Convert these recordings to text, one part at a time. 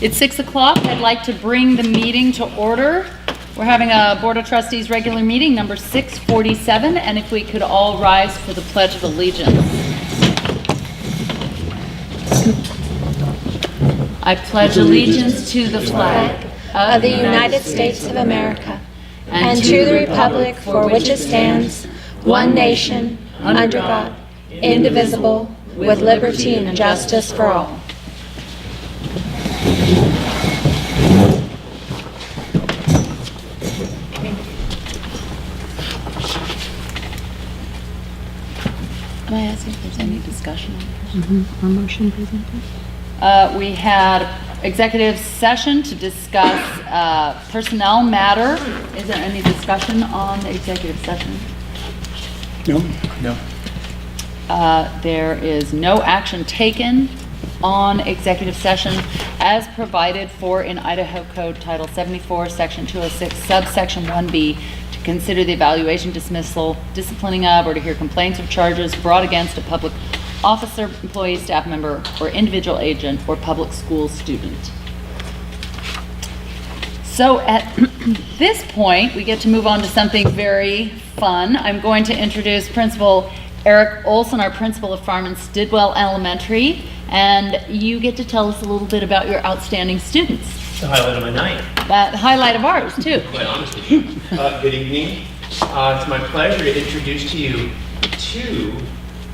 It's 6 o'clock. I'd like to bring the meeting to order. We're having a Board of Trustees regular meeting, number 647, and if we could all rise for the Pledge of Allegiance. I pledge allegiance to the flag of the United States of America and to the republic for which it stands, one nation, under God, indivisible, with liberty and justice for all. Can I ask if there's any discussion? A motion presented. We had executive session to discuss personnel matter. Is there any discussion on the executive session? No. There is no action taken on executive session as provided for in Idaho Code Title 74, Section 206, subsection 1B, to consider the evaluation, dismissal, disciplining of, or to hear complaints or charges brought against a public officer, employee, staff member, or individual agent or public school student. So at this point, we get to move on to something very fun. I'm going to introduce Principal Eric Olson, our principal of Farm and Stidwell Elementary, and you get to tell us a little bit about your outstanding students. The highlight of my night. That highlight of ours, too. Quite honest with you. Good evening. It's my pleasure to introduce to you 2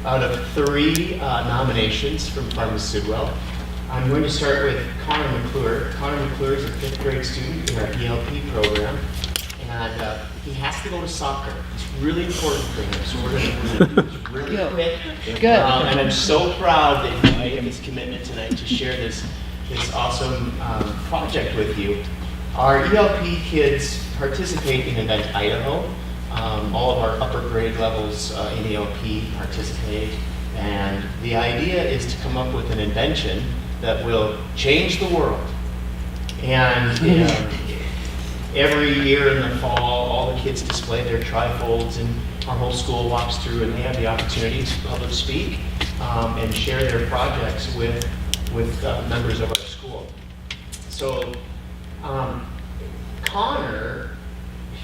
out of 3 nominations from Farm and Stidwell. I'm going to start with Connor McClure. Connor McClure is a 5th grade student in our ELP program, and he has to go to soccer. It's really important for him, so we're going to do this really quick. Good. And I'm so proud that he made this commitment tonight to share this awesome project with you. Our ELP kids participate in Event Idaho. All of our upper grade levels in ELP participate, and the idea is to come up with an invention that will change the world. And every year in the fall, all the kids display their trifolds, and our whole school walks through, and they have the opportunity to public speak and share their projects with members of our school. So Connor,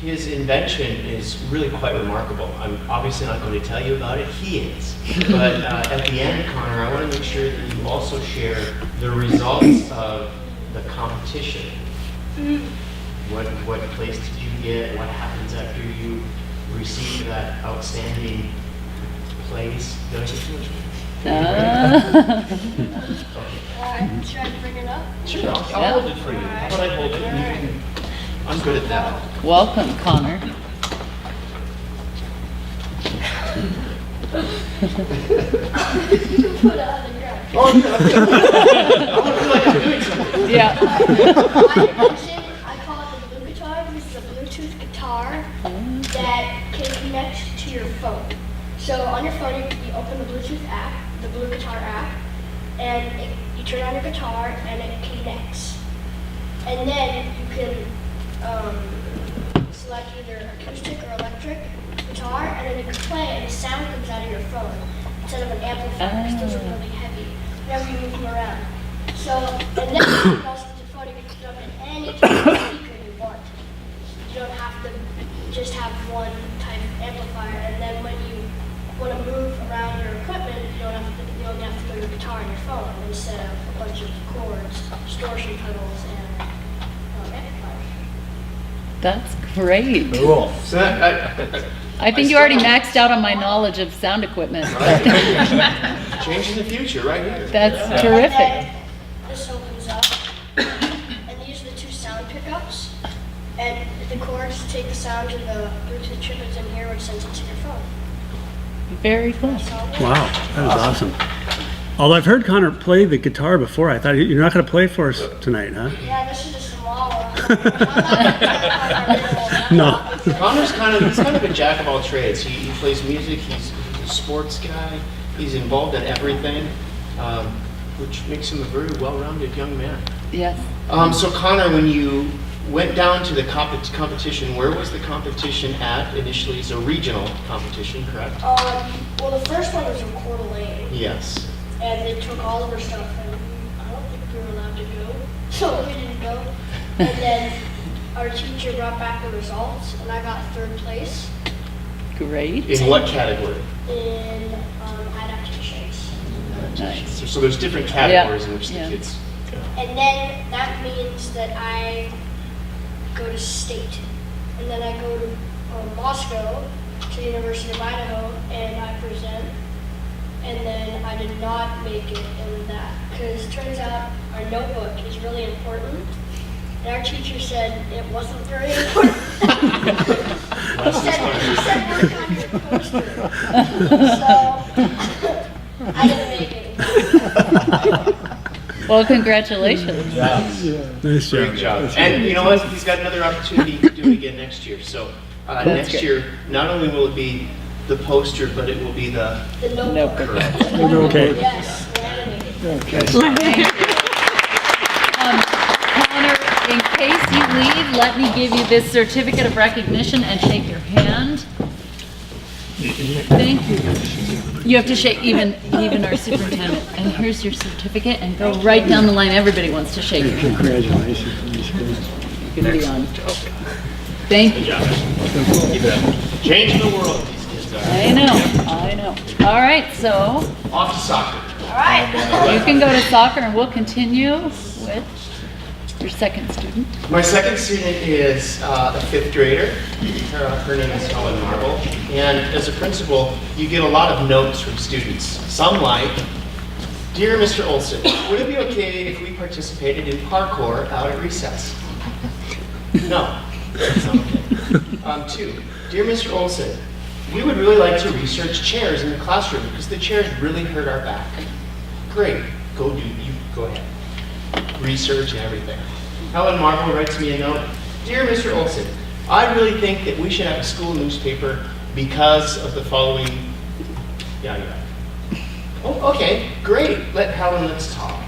his invention is really quite remarkable. I'm obviously not going to tell you about it. He is. But at the end, Connor, I want to make sure that you also share the results of the competition. What place did you get? What happens after you receive that outstanding place? Did I say too much? Should I bring it up? Sure, I'll hold it for you. How about I hold it? I'm good at that. Welcome, Connor. You put it on the ground. Oh, yeah. I want to feel like I'm doing something. Yeah. My invention, I call it the Blue Guitar. This is a Bluetooth guitar that can connect to your phone. So on your phone, you open the Bluetooth app, the Blue Guitar app, and you turn on your guitar and it connects. And then you can select either acoustic or electric guitar, and then you can play and the sound comes out of your phone instead of an amplifier, because those are really heavy whenever you move them around. So, and then you can also use your phone, you can put up in any type of speaker you want. You don't have to just have one type of amplifier, and then when you want to move around your equipment, you only have to go to your guitar and your phone instead of a bunch of chords, distortion pedals, and amplifiers. That's great. Cool. So I think you already maxed out on my knowledge of sound equipment. changing the future right here. That's And terrific. then this opens up, and these are the 2 sound pickups. And the cords take the sound to the Bluetooth chip that's in here, which sends it to your phone. Very cool. That's all it is. Wow, that was awesome. Although I've heard Connor play the guitar before, I thought you're not going to play for us tonight, huh? Yeah, this is a small one. No. Connor's he's kind of a jack of all trades. He plays music, he's a sports guy, he's involved in everything, which makes him a very well-rounded young man. Yes. So Connor, when you went down to the competition, where was the competition at initially? It's a regional competition, correct? Well, the first one was in Coeur d'Alene, Yes. and they took all of our stuff, and I don't think we were allowed to go so we didn't go. And then our teacher brought back the results, and I got 3rd place Great. In what category? in adaptations. Nice. So there's different categories in which the Yeah. kids go. And then that means that I go to state. And then I go to Moscow, to the University of Idaho, and I present. And then I did not make it in that, because it turns out our notebook is really important. And our teacher said it wasn't very important. he said work on your poster. So I didn't make it. Well, congratulations. Nice Great job. job. And you know what? He's got another opportunity to do it again next year. So next great. year, not only will it be the poster, but it will be the The notebook. Notebook. Okay. Yes, laminated. Connor, in case you leave, let me give you this certificate of recognition and shake your hand. Thank you. You have to shake even our superintendent. And here's your certificate, and go right down the line. Everybody wants to shake your hand. Congratulations. You can be on. Thank you. changing the world. These kids are. I know. All right, so Off to soccer. All right. you can go to soccer, and we'll continue with your second student. My second student is a 5th grader. Her name is Helen Marble. And as a principal, you get a lot of notes from students. Some like, "Dear Mr. Olson, would it be okay if we participated in parkour out at recess?" No, that's not okay. 2, "Dear Mr. Olson, we would really like to research chairs in the classroom because the chairs really hurt our back." Great, go ahead. Research and everything. Helen Marble writes me a note. "Dear Mr. Olson, I really think that we should have a school newspaper because of the following, yada yada." Oh, okay, great. Let's talk.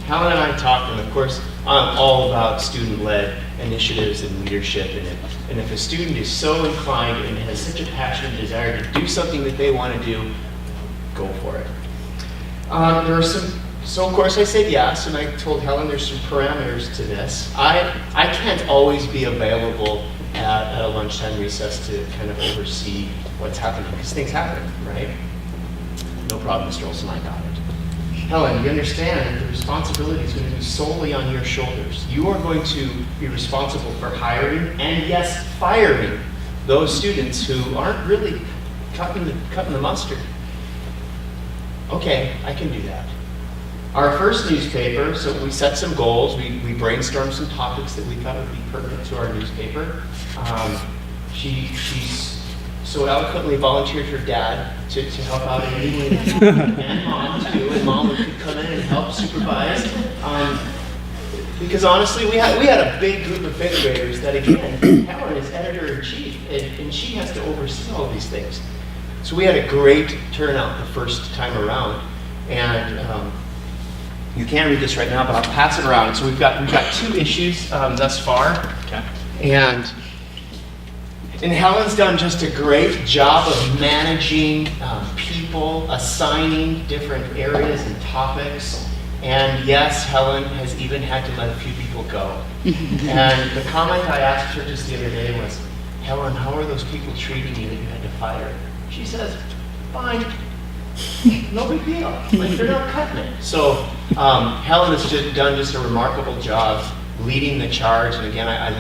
Helen and I talked, and of course, I'm all about student-led initiatives and leadership. And if a student is so inclined and has such a passion and desire to do something that they want to do, go for it. So of course I said yes, and I told Helen there's some parameters to this. I can't always be available at a lunchtime recess to kind of oversee what's happening, because things happen, right? No problem, Mr. Olson, I got it. Helen, you understand that the responsibility is going to be solely on your shoulders. You are going to be responsible for hiring and yes, firing those students who aren't really cutting the mustard. Okay, I can do that. Our first newspaper, so we set some goals, we brainstormed some topics that we thought would be pertinent to our newspaper. She's so eloquently volunteered her dad to help out in any way, and mom too, and mom would come in and help supervise. Because honestly, we had a big group of 5th graders that, again, Helen is editor-in-chief, and she has to oversee all these things. So we had a great turnout the first time around, and you can't read this right now, but I'll pass it around. So we've got 2 issues thus far, and Helen's done just a great job of managing people, assigning different areas and topics. And yes, Helen has even had to let a few people go. And the comment I asked her just the other day was, "Helen, how are those people treating you that you had to fire?" She says, "Fine, no big deal. Like, they're not cutting it." So Helen has done just a remarkable job leading the charge. And again, I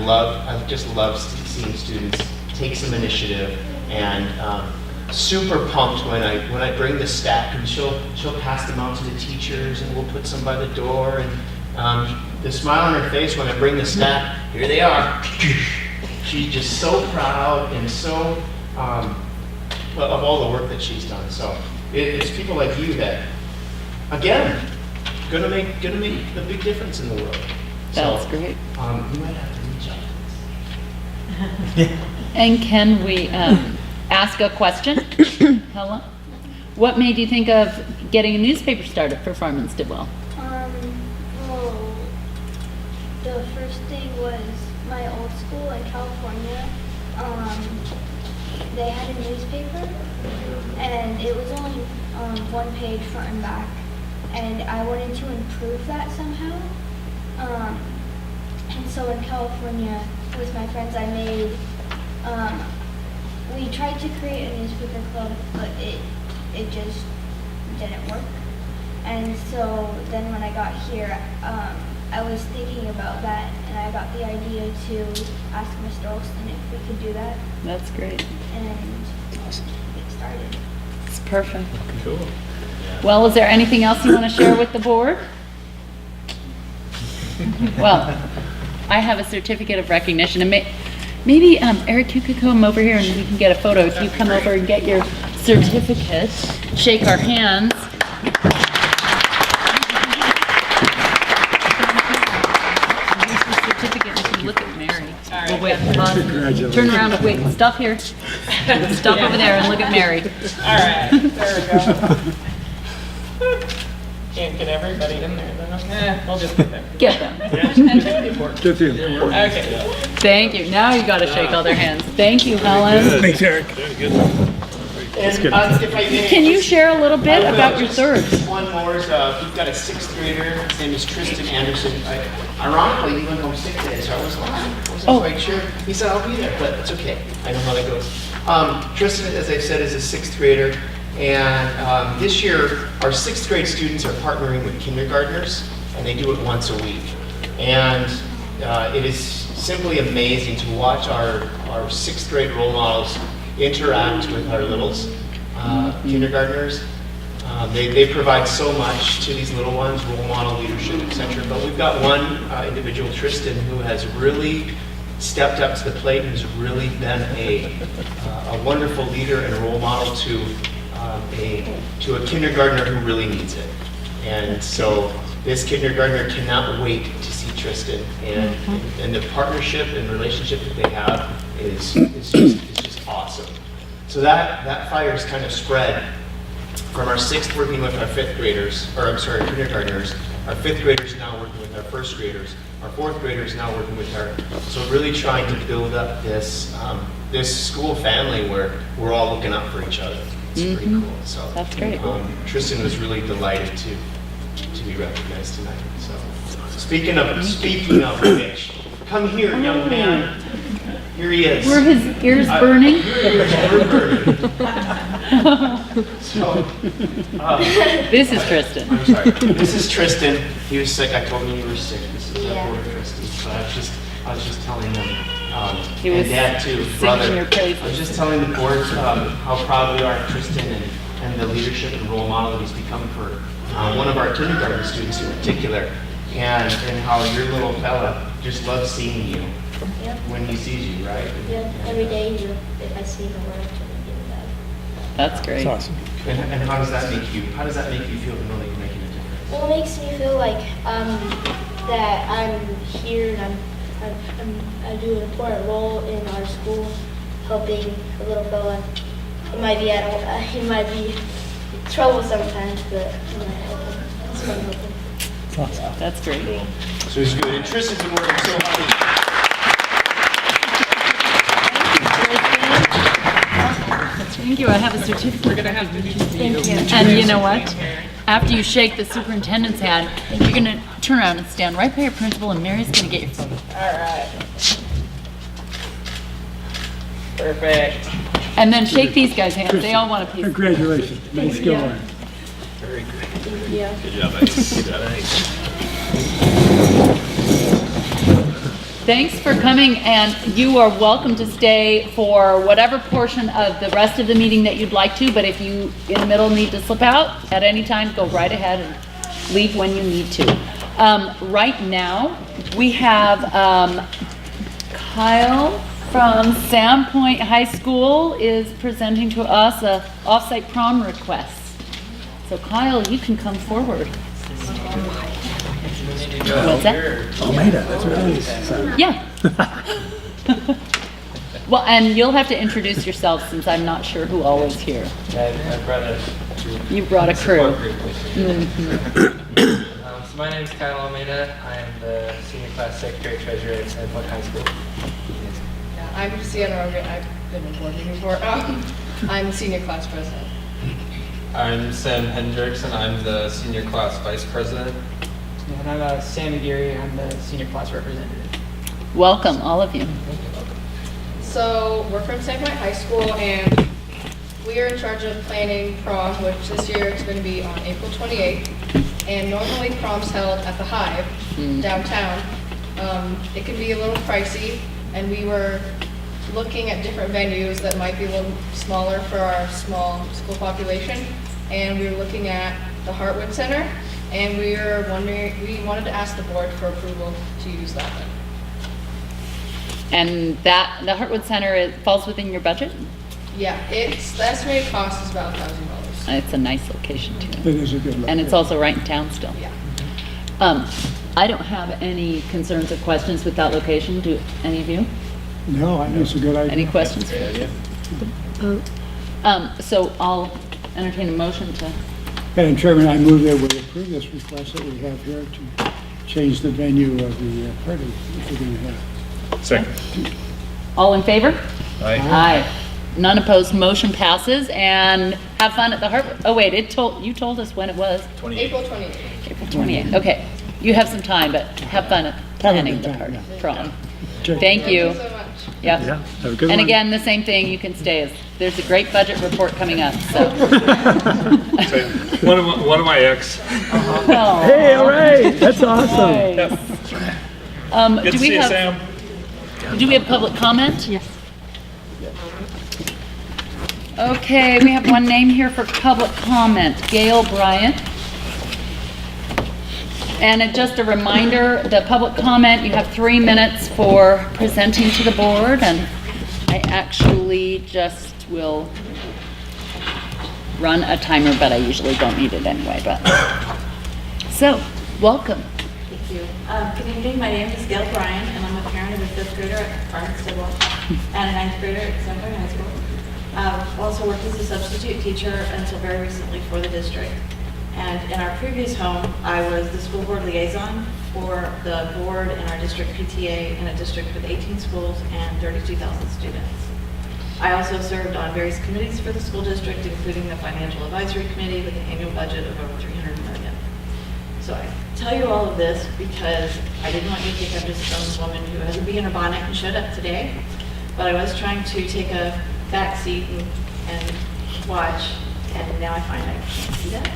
just love seeing students take some initiative, and super pumped when I bring the stack, and she'll pass them out to the teachers, and we'll put some by the door, and the smile on her face when I bring the stack, here they are. She's just so proud and so of all the work that she's done. So it's people like you that, again, gonna make a big difference in the world. That's so, great. You might have to reach out. And can we ask a question? Helen? What made you think of getting a newspaper started for Farmansdale? Well, the first thing was my old school in California. They had a newspaper, and it was only 1 page front and back, and I wanted to improve that somehow. And so in California, with my friends, I made, we tried to create a newspaper club, but it just didn't work. And so then when I got here, I was thinking about that, and I got the idea to ask Mr. Olson if we could do that That's great. and get started. It's perfect. Cool. Well, is there anything else you want to share with the board? Well, I have a certificate of recognition, and maybe Eric, you could come over here and we can get a photo. If you come over and get your certificate, shake our hands. Here's your certificate. If you look at Mary. Well, wait, pause. Turn around. Wait, stop here. Stop over there and look at Mary. All right, there we go. Can't get everybody in there, though. We'll just get them. Get them. Good for you. Okay. Thank you. Now you got to shake all their hands. Thank you, Helen. Thanks, Eric. And good. if I may, Can you share a little I bit will. about your Just third? one more. We've got a 6th grader. His name is Tristan Anderson. Ironically, he went home sick today, so I wasn't quite sure. He said, I'll be there, but it's okay. I know how that goes. Tristan, as I said, is a 6th grader. And this year, our 6th grade students are partnering with kindergartners, and they do it once a week. And it is simply amazing to watch our 6th grade role models interact with our littles, kindergartners. They provide so much to these little ones, role model, leadership, etc. But we've got one individual, Tristan, who has really stepped up to the plate and has really been a wonderful leader and role model to a kindergartner who really needs it. And so this kindergartner cannot wait to see Tristan, and the partnership and relationship that they have is just awesome. So that fire is kind of spread from our 6th working with our 5th graders, or I'm sorry, kindergartners. Our 5th graders now working with our 1st graders. Our 4th graders now working with our, so really trying to build up this school family where we're all looking out for each other. It's pretty cool. So That's great. Tristan was really delighted to be recognized tonight. So speaking of which, come here, young man. Here he is. Were his ears burning? We're burning. So, This is Tristan. I'm sorry. This is Tristan. He was sick. I told him you were sick. This is our board, Tristan. So I was just telling them. He was and Dad too, singing brother. your praises. I was just telling the board how proud we are of Tristan and the leadership and role model that he's become for one of our kindergarten students in particular, and how your little fella just loves seeing you Yep. when he sees you, right? Yep. Every day, if I see him, I want to give him that. That's great. That's awesome. And how does that make you? How does that make you feel to know that you're making a difference? Well, it makes me feel like that I'm here and I do an important role in our school, helping the little fella. He might be in trouble sometimes, but I'm gonna help him. It's fun to help him. That's great. So he's good. And Tristan's been working so hard. Thank you. I have a certificate. We're gonna have to do And you know what? After you shake the superintendent's hand, you're going to turn around and stand right by your principal, and Mary's going to get your photo. All right. Perfect. And then shake these guys' hands. They all want a piece. Congratulations. Nice going. Thanks for coming, and you are welcome to stay for whatever portion of the rest of the meeting that you'd like to, but if you, in the middle, need to slip out at any time, go right ahead and leave when you need to. Right now, we have Kyle from Sandpoint High School is presenting to us a off-site prom request. So Kyle, you can come forward. What's that? Almeida, that's really nice. Yeah. Well, and you'll have to introduce yourself since I'm not sure who all is here. I brought a You brought a crew. support group with me. So my name is Kyle Almeida. I am the senior class secretary treasurer at Sandpoint High School. Yeah, I'm Sienna Rogan. I've been in board meeting before. I'm senior class president. I'm Sam Hendricks, and I'm the senior class vice president. And I'm Sam Geary. I'm the senior class representative. Welcome, all of you. So we're from St. Mike High School, and we are in charge of planning prom, which this year it's going to be on April 28th. And normally prom's held at the Hive downtown. It can be a little pricey, and we were looking at different venues that might be a little smaller for our small school population. And we were looking at the Hartwood Center, and we wanted to ask the board for approval to use that one. And that, the Hartwood Center, it falls within your budget? Yeah, the estimated cost is about $1,000. It's a nice location too. It is a good look. And it's also right in town still. Yeah. I don't have any concerns or questions with that location. Do any of you? No, I think it's a good idea. Any questions? So I'll entertain a motion to, Madam Chairman, I move that we approve this request that we have here to change the venue of the party that we're going to have. Second. all in favor? Aye. Aye. None opposed, motion passes, and have fun at the Hartwood. Oh wait, you told us when it was. April 28th. April 28th, okay. You have some time, but have fun at planning the time, party, yeah. prom. Check. Thank you. so much. Yep. Yeah, have a good And one. again, the same thing, you can stay. There's a great budget report coming up, so. One of my ex. Hey, all right, that's awesome. Good Do to we see you, have, Sam. do we have public comment? Yes. Okay, we have one name here for public comment, Gail Bryant. And just a reminder, the public comment, you have 3 minutes for presenting to the board, and I actually just will run a timer, but I usually don't need it anyway, but. So, welcome. Thank you. Good evening, my name is Gail Bryan, and I'm a parent of a 5th grader at Farmstead and a 9th grader at St. Mike High School. I've also worked as a substitute teacher until very recently for the district. And in our previous home, I was the school board liaison for the board in our district PTA in a district with 18 schools and 32,000 students. I also served on various committees for the school district, including the Financial Advisory Committee with an annual budget of over $300 million. So I tell you all of this because I didn't want you to think I'm just some woman who has a bee in her bonnet and showed up today, but I was trying to take a back seat and watch, and now I find I can't see that.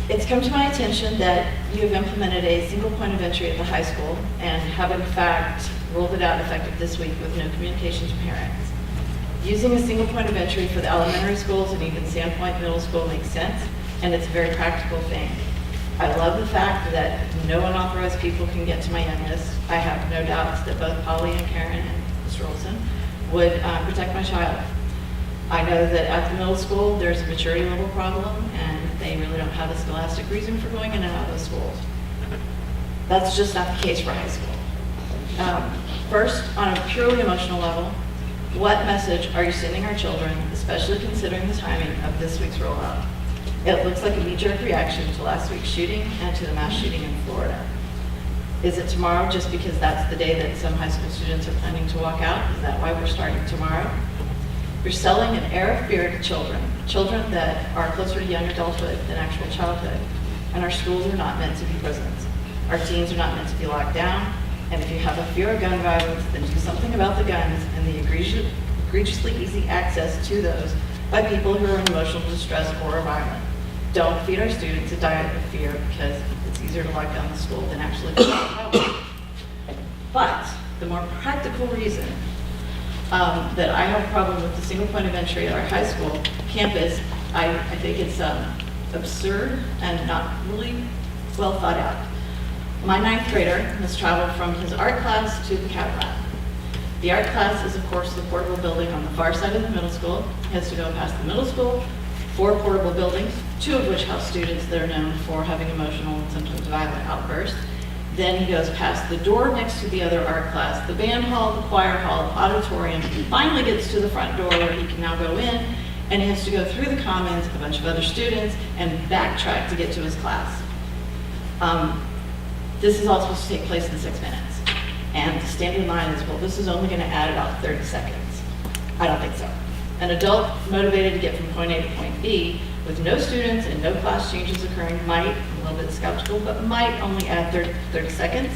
It's come to my attention that you have implemented a single point of entry at the high school and have in fact rolled it out effective this week with no communication to parents. Using a single point of entry for the elementary schools and even Sandpoint Middle School makes sense, and it's a very practical thing. I love the fact that no unauthorized people can get to my youngest. I have no doubts that both Polly and Karen and Mr. Olson would protect my child. I know that at the middle school, there's a maturity level problem, and they really don't have a scholastic reason for going in and out of those schools. That's just not the case for high school. First, on a purely emotional level, what message are you sending our children, especially considering the timing of this week's rollout? It looks like a knee-jerk reaction to last week's shooting and to the mass shooting in Florida. Is it tomorrow just because that's the day that some high school students are planning to walk out? Is that why we're starting tomorrow? You're selling an air of fear to children that are closer to young adulthood than actual childhood. And our schools are not meant to be prisons. Our teens are not meant to be locked down. And if you have a fear of gun violence, then do something about the guns and the egregiously easy access to those by people who are in emotional distress or are violent. Don't feed our students a diet of fear because it's easier to lock down the school than actually put out the power. But the more practical reason that I have a problem with the single point of entry at our high school campus, I think it's absurd and not really well thought out. My 9th grader has traveled from his art class to the Cadillac. The art class is, of course, the portable building on the far side of the middle school. He has to go past the middle school, 4 portable buildings, 2 of which house students that are known for having emotional and sometimes violent outbursts. Then he goes past the door next to the other art class, the band hall, the choir hall, the auditorium, and finally gets to the front door where he can now go in, and he has to go through the commons, a bunch of other students, and backtrack to get to his class. This is all supposed to take place in 6 minutes. And the standard line is, well, this is only going to add about 30 seconds. I don't think so. An adult motivated to get from point A to point B with no students and no class changes occurring might, a little bit skeptical, but might only add 30 seconds.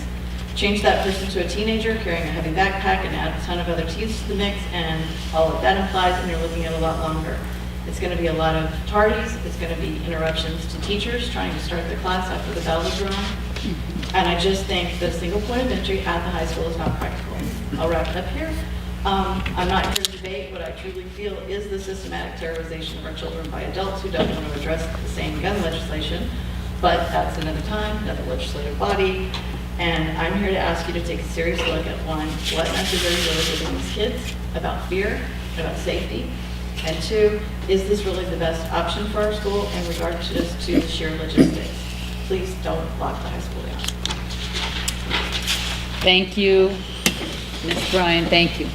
Change that person to a teenager carrying a heavy backpack and add a ton of other teeth to the mix, and all that that implies, and you're looking at a lot longer. It's going to be a lot of tardies. It's going to be interruptions to teachers trying to start the class after the bell is rung. And I just think that a single point of entry at the high school is not practical. I'll wrap it up here. I'm not here to debate what I truly feel is the systematic terrorization of our children by adults who don't want to address the same gun legislation, but that's another time, another legislative body. And I'm here to ask you to take a serious look at, one, what message are you really giving these kids about fear, about safety? And two, is this really the best option for our school in regard to the sheer logistics? Please don't lock the high school down. Thank you, Ms. Bryan, thank you.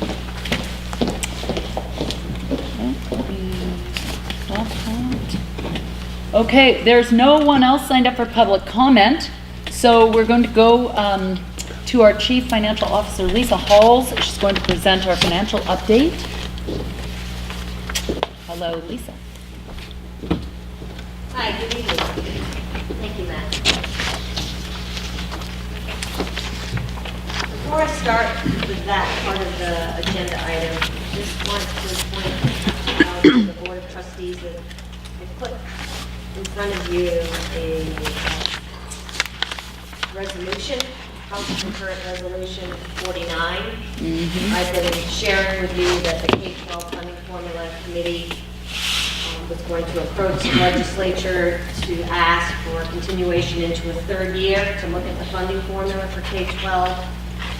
Okay, there's no one else signed up for public comment, so we're going to go to our Chief Financial Officer, Lisa Halls. She's going to present our financial update. Hello, Lisa. Hi, good evening. Thank you, Matt. Before I start with that part of the agenda item, just want to point out to the Board of Trustees that I put in front of you a resolution, House Concurrent Resolution 49. I've been sharing with you that the K-12 Funding Formula Committee was going to approach the legislature to ask for continuation into a third year to look at the funding formula for K-12.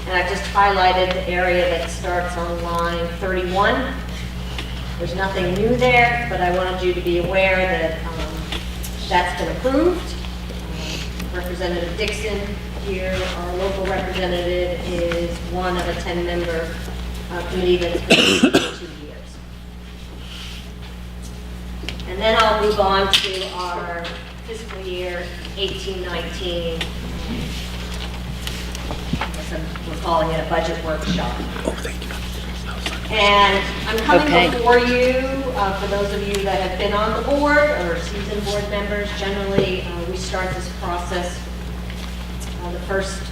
And I just highlighted the area that starts on line 31. There's nothing new there, but I wanted you to be aware that that's been approved. Representative Dixon here, our local representative, is one of a 10-member committee that's been for 2 years. And then I'll move on to our fiscal year 18-19. We're calling it a budget workshop. And I'm coming before you, for those of you that have been on the board or seasoned board members. Generally, we start this process the first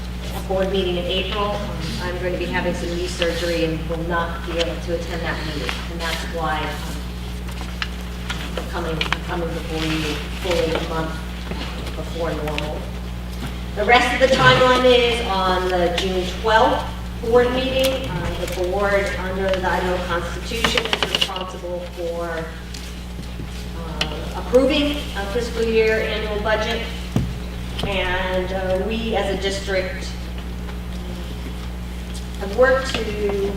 board meeting in April. I'm going to be having some knee surgery and will not be able to attend that meeting. And that's why I'm coming before you fully a month before normal. The rest of the timeline is on the June 12th board meeting. The board, under the Idaho Constitution, is responsible for approving a fiscal year annual budget. And we, as a district, have worked to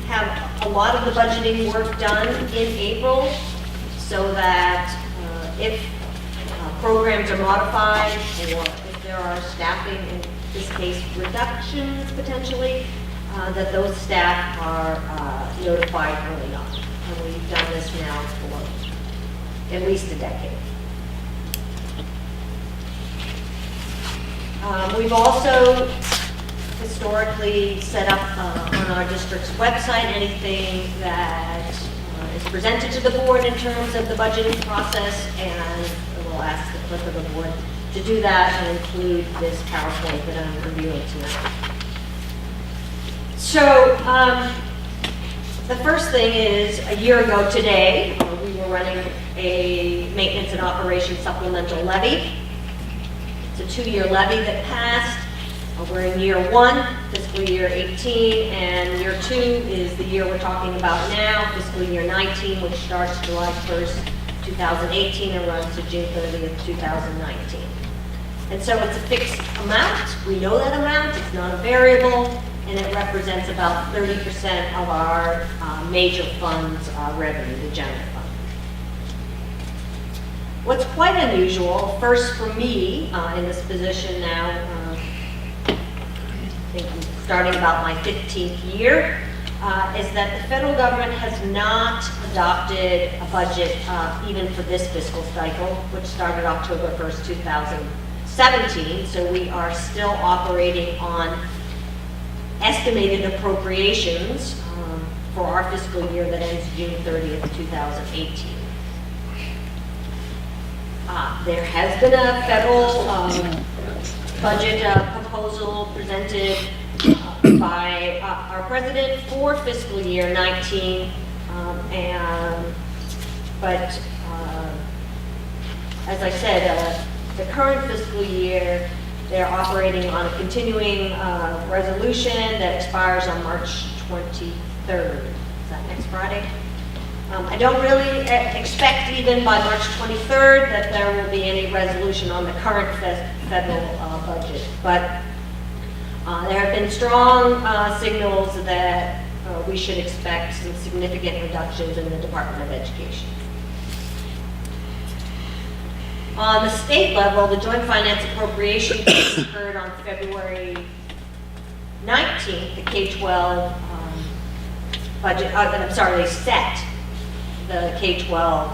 have a lot of the budgeting work done in April so that if programs are modified or if there are staffing, in this case reductions potentially, that those staff are notified early on. And we've done this now for at least a decade. We've also historically set up on our district's website anything that is presented to the board in terms of the budgeting process, and we'll ask the clerk of the board to do that and include this PowerPoint that I'm reviewing tonight. So the first thing is, a year ago today, we were running a maintenance and operations supplemental levy. It's a 2-year levy that passed. We're in year 1, fiscal year 18, and year 2 is the year we're talking about now, fiscal year 19, which starts July 1st, 2018 and runs to June 30th, 2019. And so it's a fixed amount. We know that amount. It's not a variable, and it represents about 30% of our major funds revenue, the general fund. What's quite unusual, first for me in this position now, I think I'm starting about my 15th year, is that the federal government has not adopted a budget even for this fiscal cycle, which started October 1st, 2017. So we are still operating on estimated appropriations for our fiscal year that ends June 30th, 2018. There has been a federal budget proposal presented by our president for fiscal year 19, but as I said, the current fiscal year, they're operating on a continuing resolution that expires on March 23rd. Is that next Friday? I don't really expect even by March 23rd that there will be any resolution on the current federal budget, but there have been strong signals that we should expect some significant reductions in the Department of Education. On the state level, the Joint Finance Appropriation occurred on February 19th, the K-12 budget, they set the K-12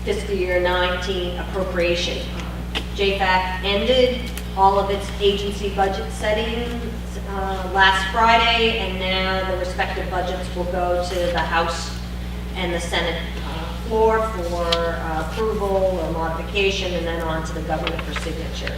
fiscal year 19 appropriation. JFAC ended all of its agency budget settings last Friday, and now the respective budgets will go to the House and the Senate floor for approval or modification, and then on to the governor for signature.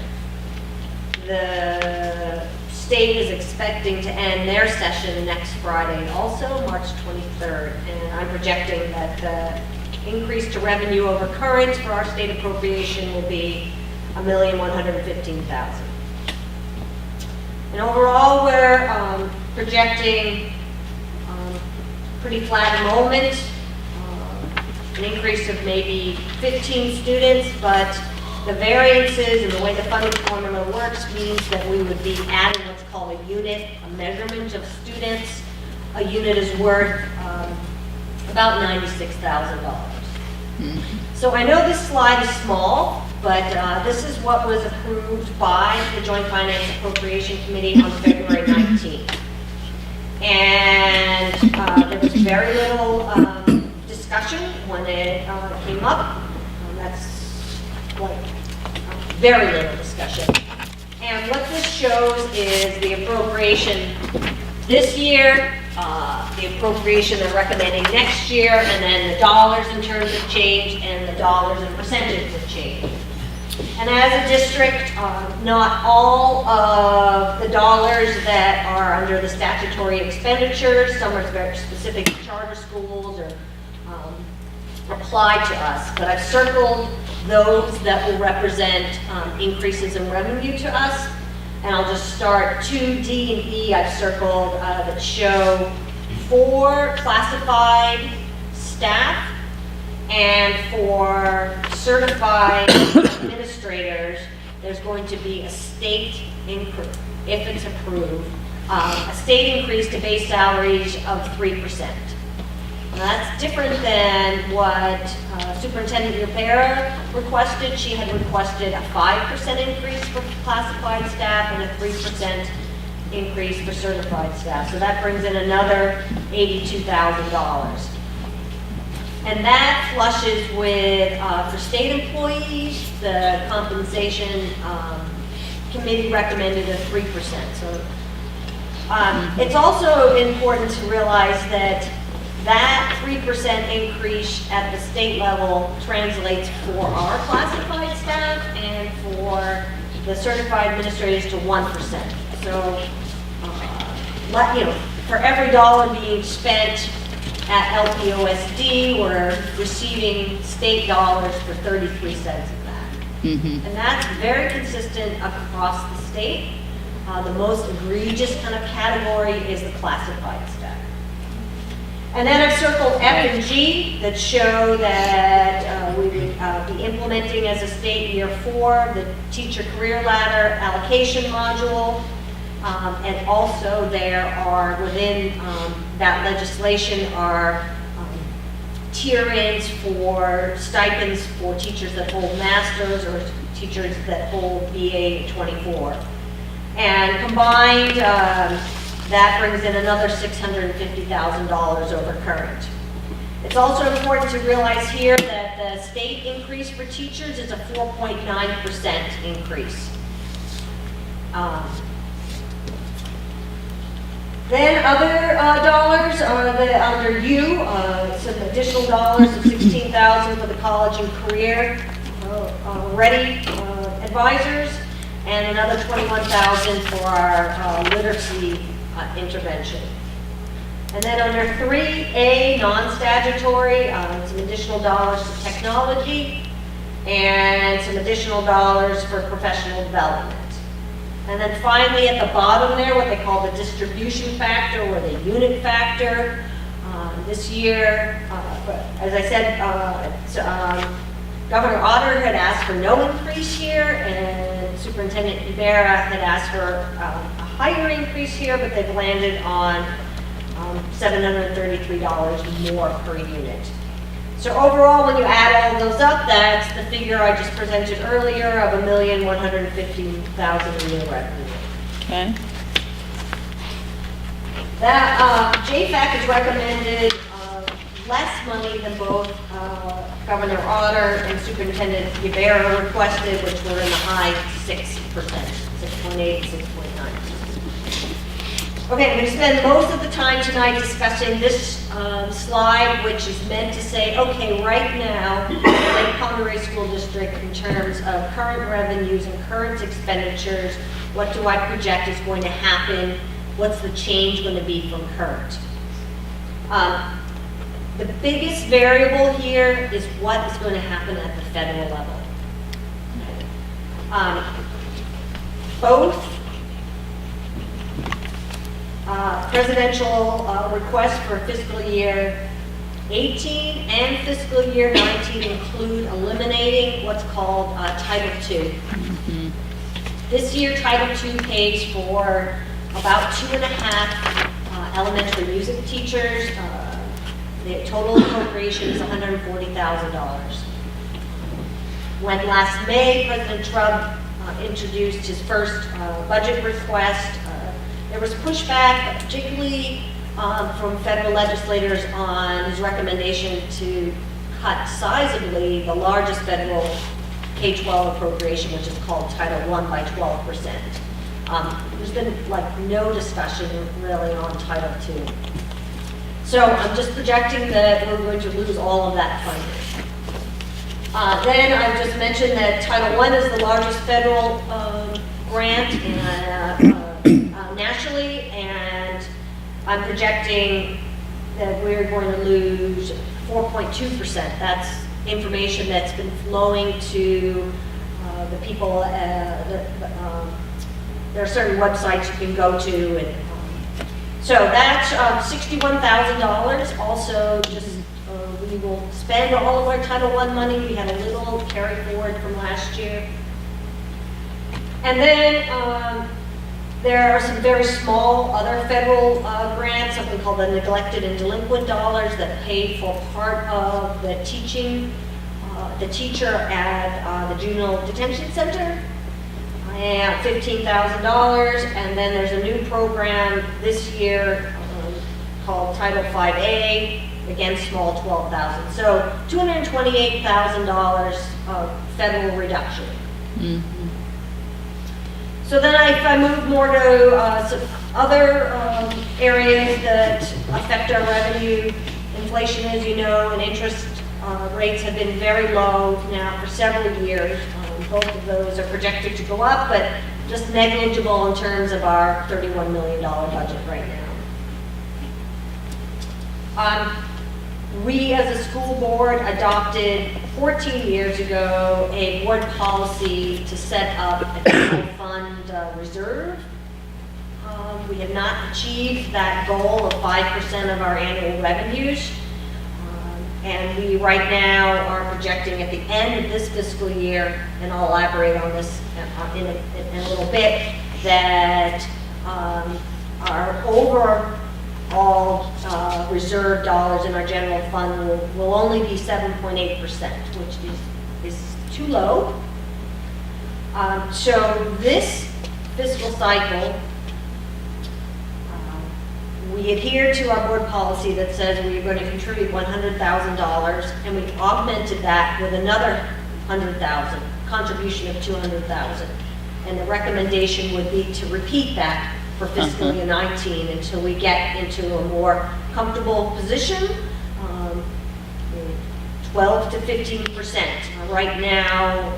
The state is expecting to end their session next Friday, also March 23rd, and I'm projecting that the increase to revenue over current for our state appropriation will be $1,115,000. And overall, we're projecting pretty flat enrollment, an increase of maybe 15 students, but the variances and the way the funding formula works means that we would be adding what's called a unit, a measurement of students. A unit is worth about $96,000. So I know this slide is small, but this is what was approved by the Joint Finance Appropriation Committee on February 19th. And there was very little discussion when it came up. That's like very little discussion. And what this shows is the appropriation this year, the appropriation they're recommending next year, and then the dollars in terms of change and the dollars in percentage of change. And as a district, not all of the dollars that are under the statutory expenditures, some are very specific to charter schools or apply to us, but I've circled those that will represent increases in revenue to us. And I'll just start 2D and E I've circled that show for classified staff and for certified administrators, there's going to be a state increase, if it's approved, a state increase to base salaries of 3%. Now, that's different than what Superintendent Rivera requested. She had requested a 5% increase for classified staff and a 3% increase for certified staff. So that brings in another $82,000. And that flushes with, for state employees, the compensation committee recommended a 3%. So it's also important to realize that that 3% increase at the state level translates for our classified staff and for the certified administrators to 1%. So, for every dollar being spent at LPOSD, we're receiving state dollars for 33 cents of that. And that's very consistent across the state. The most egregious kind of category is the classified staff. And then I've circled F and G that show that we would be implementing as a state year 4 the teacher career ladder allocation module. And also there are within that legislation are tier-ins for stipends for teachers that hold masters or teachers that hold BA 24. And combined, that brings in another $650,000 over current. It's also important to realize here that the state increase for teachers is a 4.9% increase. Then other dollars are under you, some additional dollars of $16,000 for the college and career ready advisors, and another $21,000 for our literacy intervention. And then under 3A, non-statutory, some additional dollars for technology and some additional dollars for professional development. And then finally at the bottom there, what they call the distribution factor or the unit factor. This year, as I said, Governor Otter had asked for no increase here, and Superintendent Ibarra had asked for a higher increase here, but they've landed on $733 more per unit. So overall, when you add all those up, that's the figure I just presented earlier of $1,115,000 in new revenue. Okay. That JFAC has recommended less money than both Governor Otter and Superintendent Ibarra requested, which were in the high 6%, 6.8, 6.9. Okay, I'm going to spend most of the time tonight discussing this slide, which is meant to say, okay, right now, Lake Pomeroy School District, in terms of current revenues and current expenditures, what do I project is going to happen? What's the change going to be from current? The biggest variable here is what is going to happen at the federal level. Both presidential requests for fiscal year 18 and fiscal year 19 include eliminating what's called Title II. This year, Title II pays for about 2.5 elementary music teachers. The total appropriation is $140,000. When last May, President Trump introduced his first budget request, there was pushback, particularly from federal legislators, on his recommendation to cut sizably the largest federal K-12 appropriation, which is called Title I, by 12%. There's been like no discussion really on Title II. So I'm just projecting that we're going to lose all of that funding. Then I just mentioned that Title I is the largest federal grant nationally, and I'm projecting that we're going to lose 4.2%. That's information that's been flowing to the people. There are certain websites you can go to, and so that's $61,000. Also, just we will spend all of our Title I money. We had a little carry forward from last year. And then there are some very small other federal grants, something called the neglected and delinquent dollars that pay for part of the teaching, the teacher at the juvenile detention center. And $15,000, and then there's a new program this year called Title 5A, again small, $12,000. So $228,000 of federal reduction. Mm-hmm. So then if I move more to some other areas that affect our revenue, inflation, as you know, and interest rates have been very low now for several years. Both of those are projected to go up, but just negligible in terms of our $31 million budget right now. We, as a school board, adopted 14 years ago a board policy to set up a general fund reserve. We have not achieved that goal of 5% of our annual revenues. And we right now are projecting at the end of this fiscal year, and I'll elaborate on this in a little bit, that our overall reserve dollars in our general fund will only be 7.8%, which is too low. So this fiscal cycle, we adhere to our board policy that says we are going to contribute $100,000, and we've augmented that with another $100,000, contribution of $200,000. And the recommendation would be to repeat that for fiscal year 19 until we get into a more comfortable position. 12 to 15%. Right now,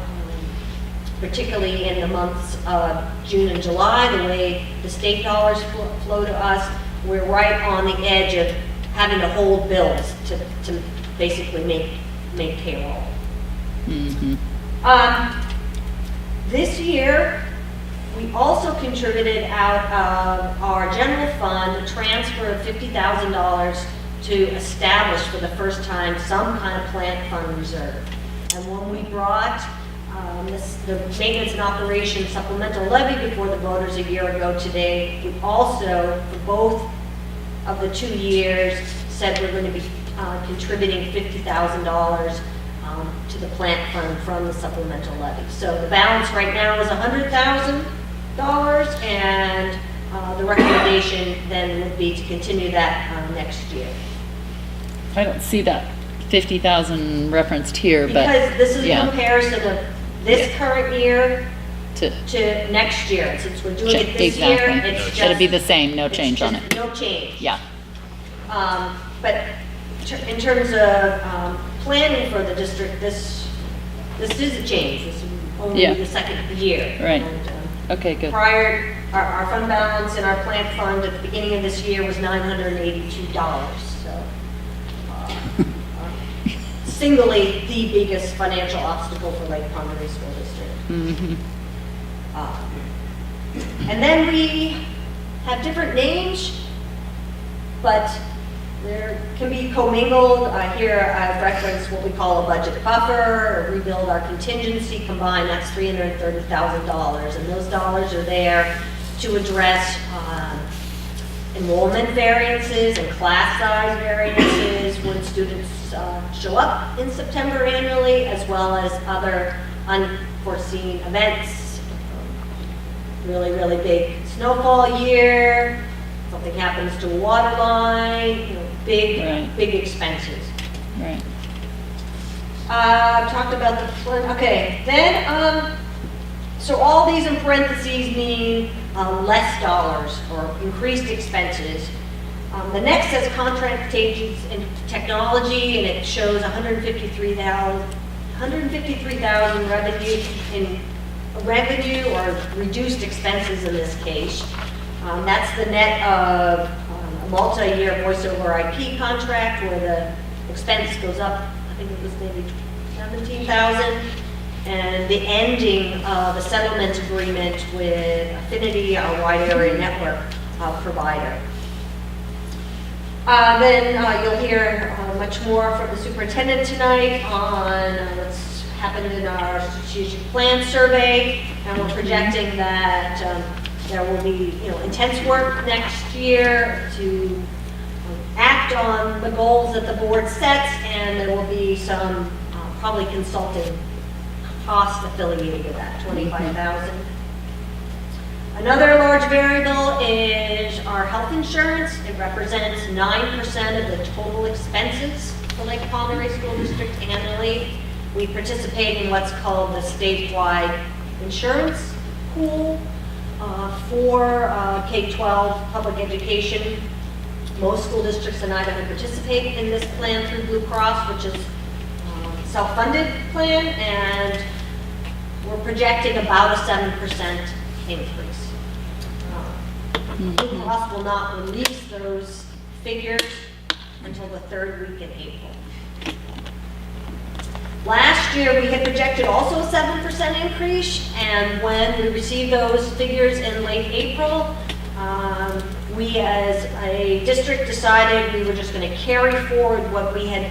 particularly in the months of June and July, the way the state dollars flow to us, we're right on the edge of having to hold bills to basically make payroll. This year, we also contributed out of our general fund a transfer of $50,000 to establish for the first time some kind of plant fund reserve. And when we brought the maintenance and operations supplemental levy before the voters a year ago today, we also, for both of the 2 years, said we're going to be contributing $50,000 to the plant fund from the supplemental levy. So the balance right now is $100,000, and the recommendation then would be to continue that next year. I don't see that 50,000 referenced here, but. Because this is a yeah. comparison of this current year To- to next year. And since we're doing it this Exactly. year, it's just. It'll be the same, no it's change on just it. No change. Yeah. But in terms of planning for the district, this is a change. This is only Yeah. the second year. Right. And, Okay, good. prior, our fund balance in our plant fund at the beginning of this year was $982. So, singly the biggest financial obstacle for Lake Pomeroy School District. And then we have different names, but there can be commingled. Here I've referenced what we call a budget buffer, or rebuild our contingency. Combined, that's $330,000, and those dollars are there to address enrollment variances and class size variances when students show up in September annually, as well as other unforeseen events. Really, really big snowfall year, something happens to a water line, big, Right. big expenses. Right. Talked about the, okay, then, so all these in parentheses mean less dollars or increased expenses. The next says contractations and technology, and it shows $153,000 revenue or reduced expenses in this case. That's the net of a multi-year voice over IP contract where the expense goes up, I think it was maybe 17,000, and the ending of a settlement agreement with Affinity, our wide area network provider. Then you'll hear much more from the superintendent tonight on what's happened in our strategic plan survey, and we're projecting that there will be, intense work next year to act on the goals that the board sets, and there will be some probably consulting costs affiliated with that, $25,000. Another large variable is our health insurance. It represents 9% of the total expenses for Lake Pomeroy School District annually. We participate in what's called the statewide insurance pool for K-12 public education. Most school districts in Idaho participate in this plan through Blue Cross, which is a self-funded plan, and we're projecting about a 7% increase. Blue Cross will not release those figures until the third week in April. Last year, we had projected also a 7% increase, and when we received those figures in late April, we as a district decided we were just going to carry forward what we had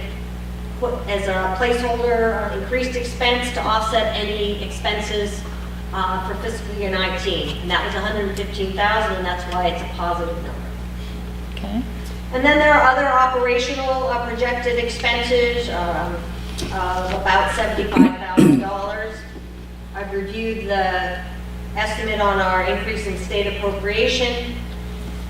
put as a placeholder increased expense to offset any expenses for fiscal year 19, and that was $115,000, and that's why it's a positive number. Okay. And then there are other operational projected expenses of about $75,000. I've reviewed the estimate on our increase in state appropriation,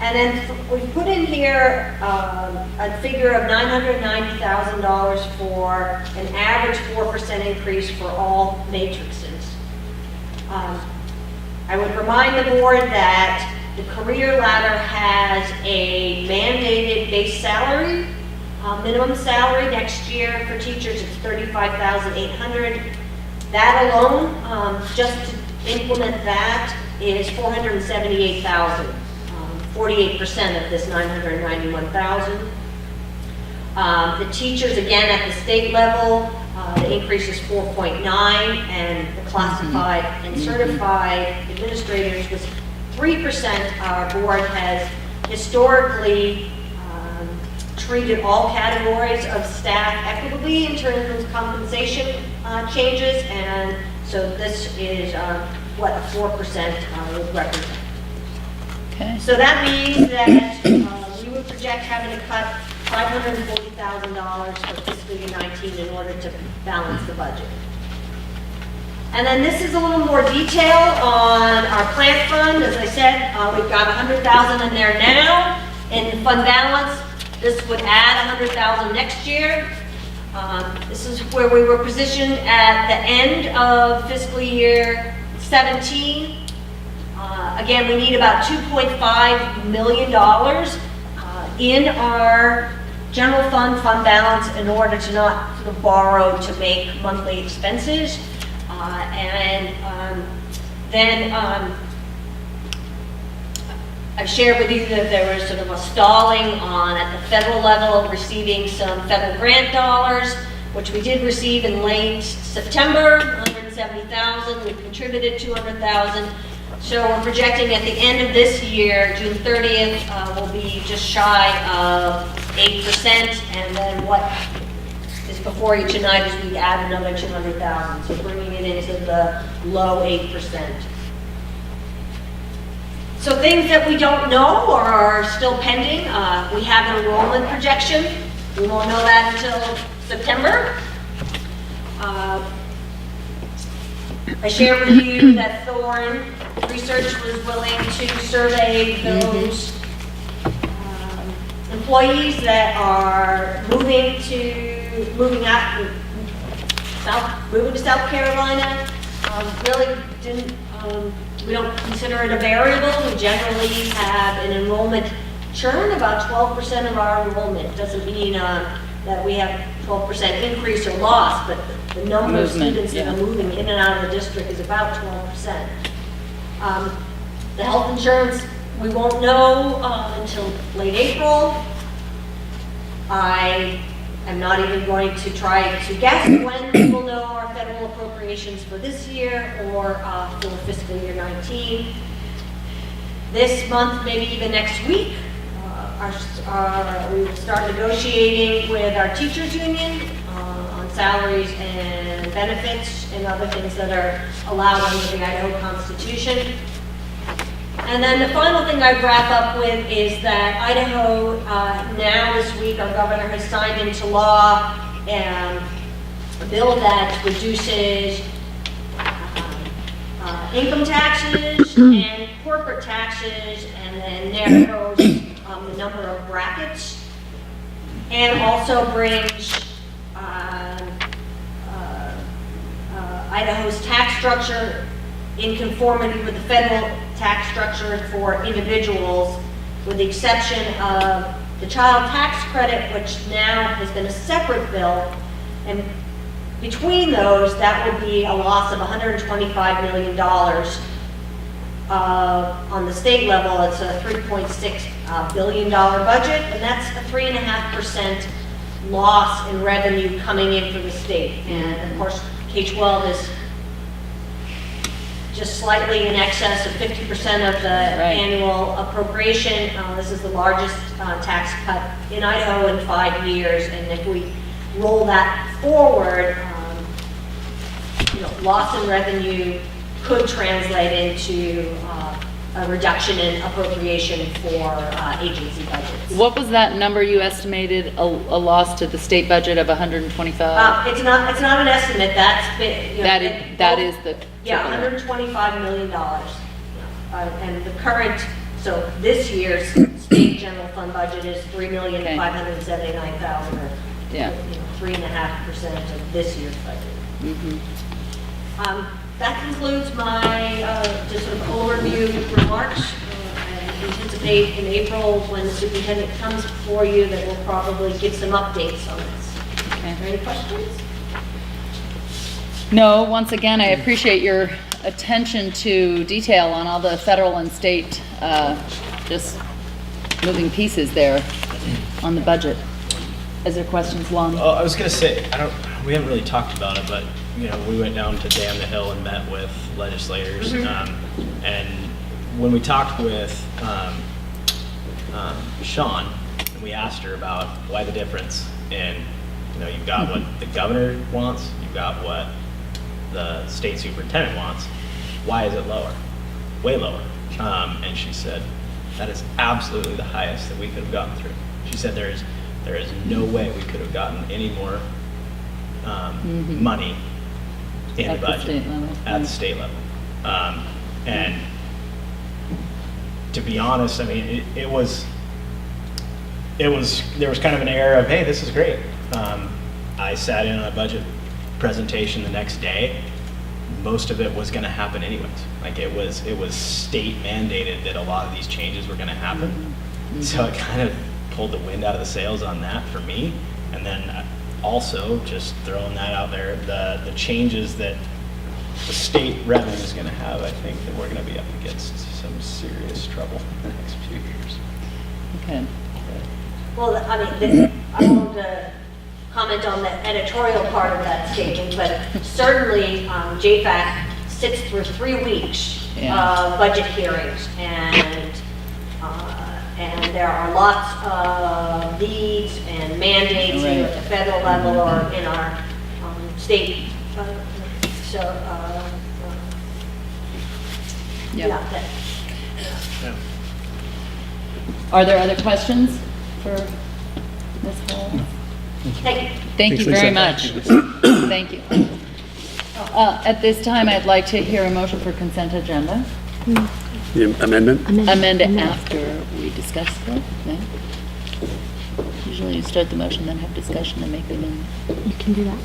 and then we've put in here a figure of $990,000 for an average 4% increase for all matrices. I would remind the board that the career ladder has a mandated base salary, minimum salary next year for teachers, it's $35,800. That alone, just to implement that, is $478,000, 48% of this $991,000. The teachers, again, at the state level, the increase is 4.9, and the classified and certified administrators was 3%. Our board has historically treated all categories of staff equitably in terms of compensation changes, and so this is what a 4% would represent. Okay. So that means that we would project having to cut $540,000 for fiscal year 19 in order to balance the budget. And then this is a little more detail on our plant fund. As I said, we've got $100,000 in there now. In fund balance, this would add $100,000 next year. This is where we were positioned at the end of fiscal year 17. Again, we need about $2.5 million in our general fund balance in order to not sort of borrow to make monthly expenses. Then I've shared with you that there was sort of a stalling on at the federal level receiving some federal grant dollars, which we did receive in late September, $170,000. We've contributed $200,000. So we're projecting at the end of this year, June 30th, will be just shy of 8%, and then what is before you tonight is we add another $200,000, so bringing it into the low 8%. So things that we don't know or are still pending, we have an enrollment projection. We won't know that until September. I shared with you that Thorne Research was willing to survey those employees that are moving to South Carolina. Really didn't. We don't consider it a variable. We generally have an enrollment churn, about 12% of our enrollment. Doesn't mean that we have 12% increase or loss, but the number of students that are moving in and out of the district is about 12%. The health insurance, we won't know until late April. I am not even going to try to guess when we will know our federal appropriations for this year or for fiscal year 19. This month, maybe even next week, we will start negotiating with our teachers union on salaries and benefits and other things that are allowed under the Idaho Constitution. And then the final thing I'd wrap up with is that Idaho, now this week, our governor has signed into law a bill that reduces income taxes and corporate taxes, and then narrows the number of brackets, and also brings Idaho's tax structure in conformity with the federal tax structure for individuals, with the exception of the child tax credit, which now has been a separate bill. And between those, that will be a loss of $125 million. On the state level, it's a $3.6 billion budget, and that's a 3.5% loss in revenue coming in for the state. And of course, K-12 is just slightly in excess of 50% of the annual appropriation. This is the largest tax cut in Idaho in 5 years, and if we roll that forward, loss in revenue could translate into a reduction in appropriation for agency budgets. What was that number you estimated, a loss to the state budget of 125? It's not an estimate. That is the $125 million. And the current, so this year's state general fund budget is $3,579,000, or 3.5% of this year's budget. That concludes my just sort of overview remarks. And date in April when the superintendent comes before you that will probably give some updates on this. Okay. Are there any questions? No, once again, I appreciate your attention to detail on all the federal and state, just moving pieces there on the budget. Is there questions, Lon? Oh, I was gonna say, we haven't really talked about it, but, we went down to Dam the Hill and met with legislators. And when we talked with Sean, and we asked her about why the difference in, you've got what the governor wants, you've got what the state superintendent wants, why is it lower? Way lower. And she said, that is absolutely the highest that we could have gotten through. She said there is no way we could have gotten any more money in the budget at the state level. And to be honest, I mean, there was kind of an air of, hey, this is great. I sat in on a budget presentation the next day. Most of it was going to happen anyways. Like it was state mandated that a lot of these changes were going to happen. So it kind of pulled the wind out of the sails on that for me. And then also just throwing that out there, the changes that the state revenue is going to have, I think that we're going to be up against some serious trouble in the next few years. Okay. Well, I mean, I won't comment on the editorial part of that statement, but certainly JFAC sits through 3 weeks of budget hearings, and there are lots of needs and mandates either at the federal level or in our state. Are there other questions for Ms. Hall? Thank you. Thank you very much. Thank you. At this time, I'd like to hear a motion for consent agenda. The amendment? Amend it after we discuss it. No? Usually you start the motion, then have discussion and make the amendment. You can do that.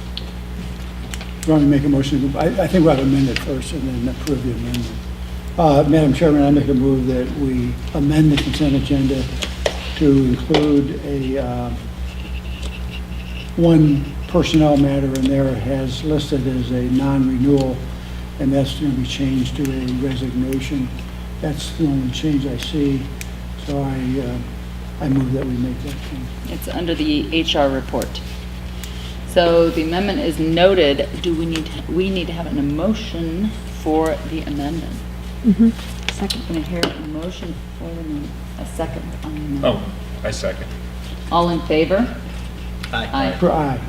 You want me to make a motion? I think we'll have amend it first and then approve the amendment. Madam Chairman, I make a move that we amend the consent agenda to include one personnel matter in there. It has listed as a non-renewal, and that's going to be changed to a resignation. That's the only change I see. So I move that we make that change. It's under the HR report. So the amendment is noted. Do we need to have an emotion for the amendment? Second. Can I hear a motion for a second on the amendment? Oh, I second. All in favor? Aye. For aye.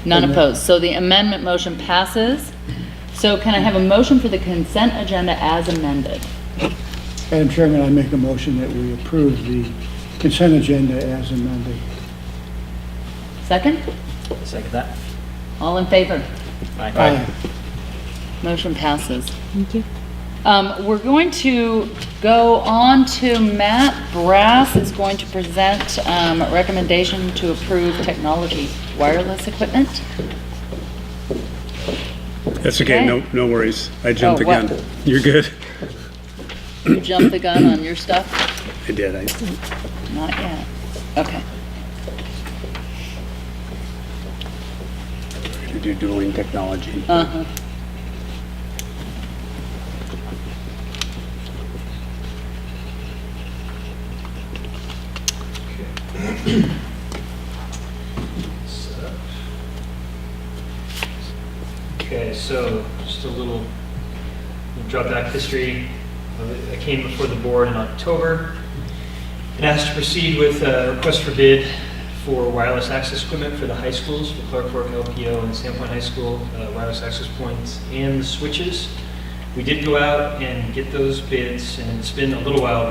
None opposed. So the amendment motion passes. So can I have a motion for the consent agenda as amended? Madam Chairman, I make a motion that we approve the consent agenda as amended. Second? Second that. All in favor? Aye. Motion passes. Thank you. We're going to go on to Matt Brass is going to present a recommendation to approve technology wireless equipment. That's okay, no worries. I jumped the gun. what? You're good. You jumped the gun on your stuff? I did. Not yet. Okay. To do dueling technology. Uh-huh. Okay, so just a little drop back history. I came before the board in October and asked to proceed with a request for bid for wireless access equipment for the high schools, for Clark Fork, LPO, and Sandpoint High School, wireless access points and the switches. We did go out and get those bids, and it's been a little while.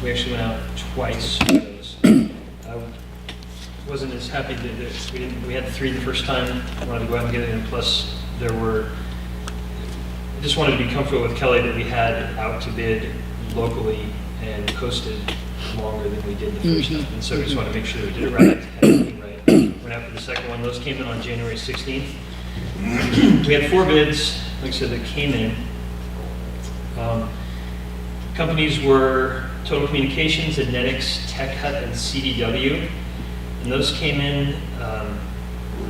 We actually went out twice for those. I wasn't as happy that we had 3 the first time. I wanted to go out and get it, and plus I just wanted to be comfortable with Kelly that we had out to bid locally and posted longer than we did the first time. And so we just wanted to make sure that we did it right, had everything right. Went out for the second one. Those came in on January 16th. We had 4 bids, like I said, that came in. Companies were Total Communications, Ednetics, Tech Hut, and CDW. And those came in, I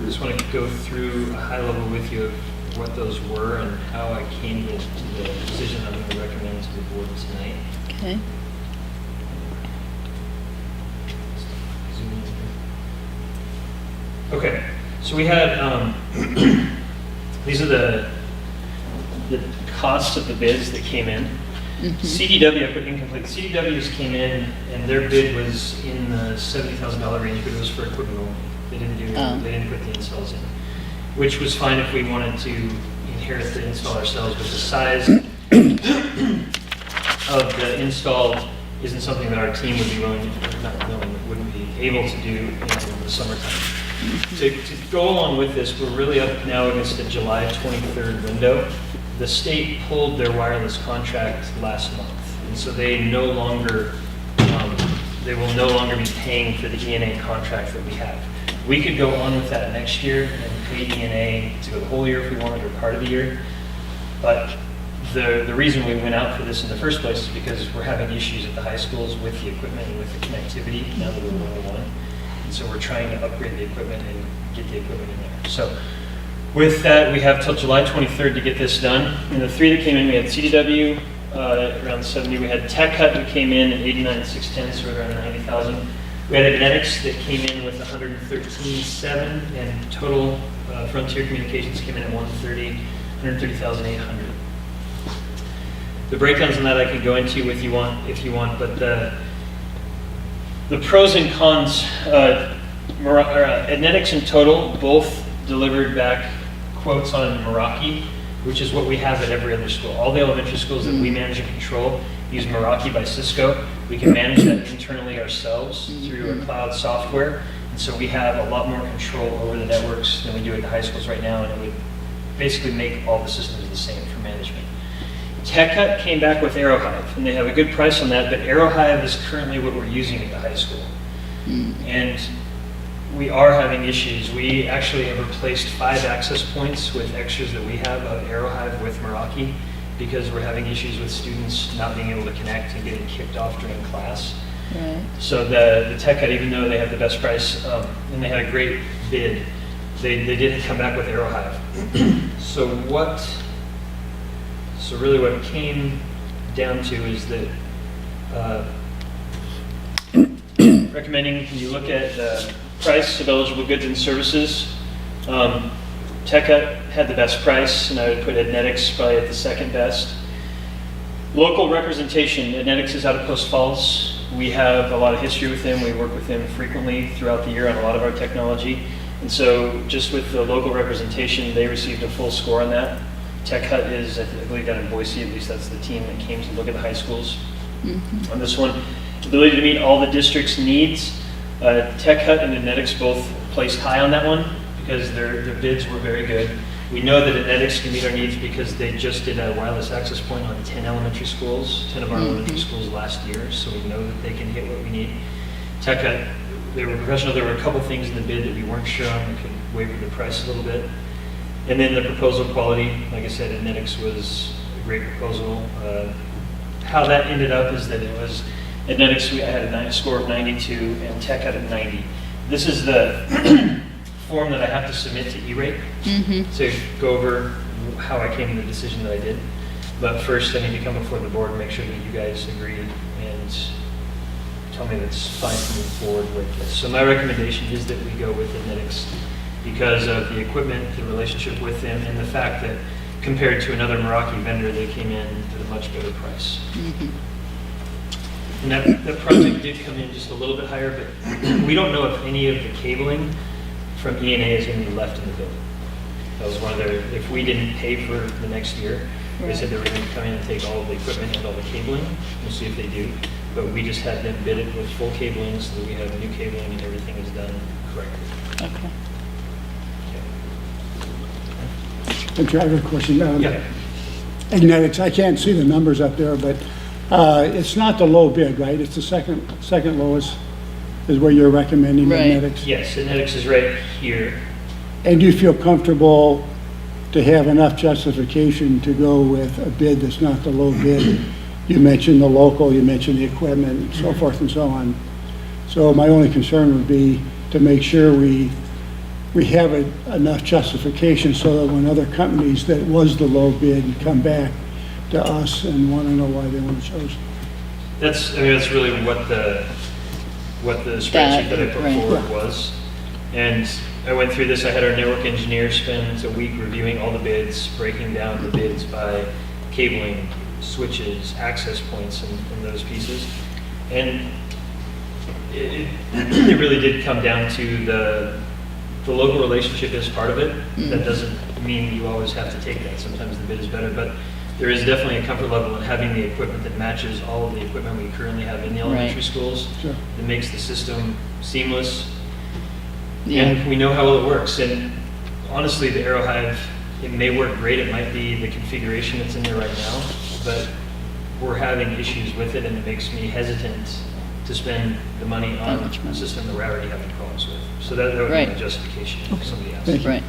just want to go through a high level with you of what those were and how I came to the decision I'm going to recommend to the board tonight. Okay. Okay, so we had, these are the costs of the bids that came in. CDW, I put incomplete. CDWs came in and their bid was in the $70,000 range, but it was for equipment only. They didn't put the installs in, which was fine if we wanted to inherit the install ourselves, but the size of the install isn't something that our team would be wouldn't be able to do in the summertime. To go along with this, we're really up now against the July 23rd window. The state pulled their wireless contract last month, and so they no longer, they will no longer be paying for the ENA contract that we have. We could go on with that next year and pay ENA to go the whole year if we wanted, or part of the year. But the reason we went out for this in the first place is because we're having issues at the high schools with the equipment and with the connectivity now that we're 101. And so we're trying to upgrade the equipment and get the equipment in there. So with that, we have till July 23rd to get this done. And the three that came in, we had CDW around 70. We had Tech Hut that came in at 89,610, so around 90,000. We had Ednetics that came in with 113,700, and total Frontier Communications came in at 130,800. The breakdowns on that I could go into if you want, but the pros and cons, Ednetics in total both delivered back quotes on Meraki, which is what we have at every other school. All the elementary schools that we manage and control use Meraki by Cisco. We can manage that internally ourselves through our cloud software, and so we have a lot more control over the networks than we do at the high schools right now, and it would basically make all the systems the same for management. Tech Hut came back with AeroHive, and they have a good price on that, but AeroHive is currently what we're using at the high school. And we are having issues. We actually have replaced 5 access points with extras that we have of AeroHive with Meraki because we're having issues with students not being able to connect and getting kicked off during class. Right. So the Tech Hut, even though they have the best price and they had a great bid, they did come back with AeroHive. So really what it came down to is that recommending you look at the price of eligible goods and services. Tech Hut had the best price, and I would put Ednetics probably at the second best. Local representation, Ednetics is out of Post Falls. We have a lot of history with them. We work with them frequently throughout the year on a lot of our technology. And so just with the local representation, they received a full score on that. Tech Hut is, I believe, down in Boise, at least that's the team that came to look at the high schools. On this one, ability to meet all the district's needs. Tech Hut and Ednetics both placed high on that one because their bids were very good. We know that Ednetics can meet our needs because they just did a wireless access point on 10 elementary schools, 10 of our elementary schools last year, so we know that they can hit what we need. Tech Hut, they were professional. There were a couple things in the bid that we weren't sure on that could waver the price a little bit. And then the proposal quality, like I said, Ednetics was a great proposal. How that ended up is that it was Ednetics, I had a score of 92 and Tech Hut at 90. This is the form that I have to submit to E-Rate to go over how I came to the decision that I did. But first I need to come before the board and make sure that you guys agree and tell me that's fine to move forward with this. So my recommendation is that we go with Ednetics because of the equipment, the relationship with them, and the fact that compared to another Meraki vendor, they came in at a much better price. And that project did come in just a little bit higher, but we don't know if any of the cabling from ENA is going to be left in the building. That was one of their, if we didn't pay for the next year, they said they were going to come in and take all of the equipment and all the cabling. We'll see if they do. But we just had them bid it with full cabling so that we have new cabling and everything is done correctly. Okay. I have a question. Yeah. Ednetics, I can't see the numbers up there, but it's not the low bid, right? It's the second lowest is where you're recommending Ednetics? Yes, Ednetics is right here. And do you feel comfortable to have enough justification to go with a bid that's not the low bid You mentioned the local, you mentioned the equipment, and so forth and so on. So my only concern would be to make sure we have enough justification so that when other companies that was the low bid come back to us and want to know why they weren't chosen. That's really what the spreadsheet that I put right. forward was. And I went through this, I had our network engineer spend a week reviewing all the bids, breaking down the bids by cabling, switches, access points, and those pieces. And it really did come down to the local relationship is part of it. That doesn't mean you always have to take that. Sometimes the bid is better, but there is definitely a comfort level in having the equipment that matches all of the equipment we currently have in the elementary Right. schools. Sure. That makes the system seamless. Yeah. And we know how well it works. And honestly, the Arrow Hive, it may work great. It might be the configuration that's in there right now, but we're having issues with it, and it makes me hesitant to spend the money on much money. a system that we're already having problems with. So that would Right. be my justification if somebody asks. Thank you. Right.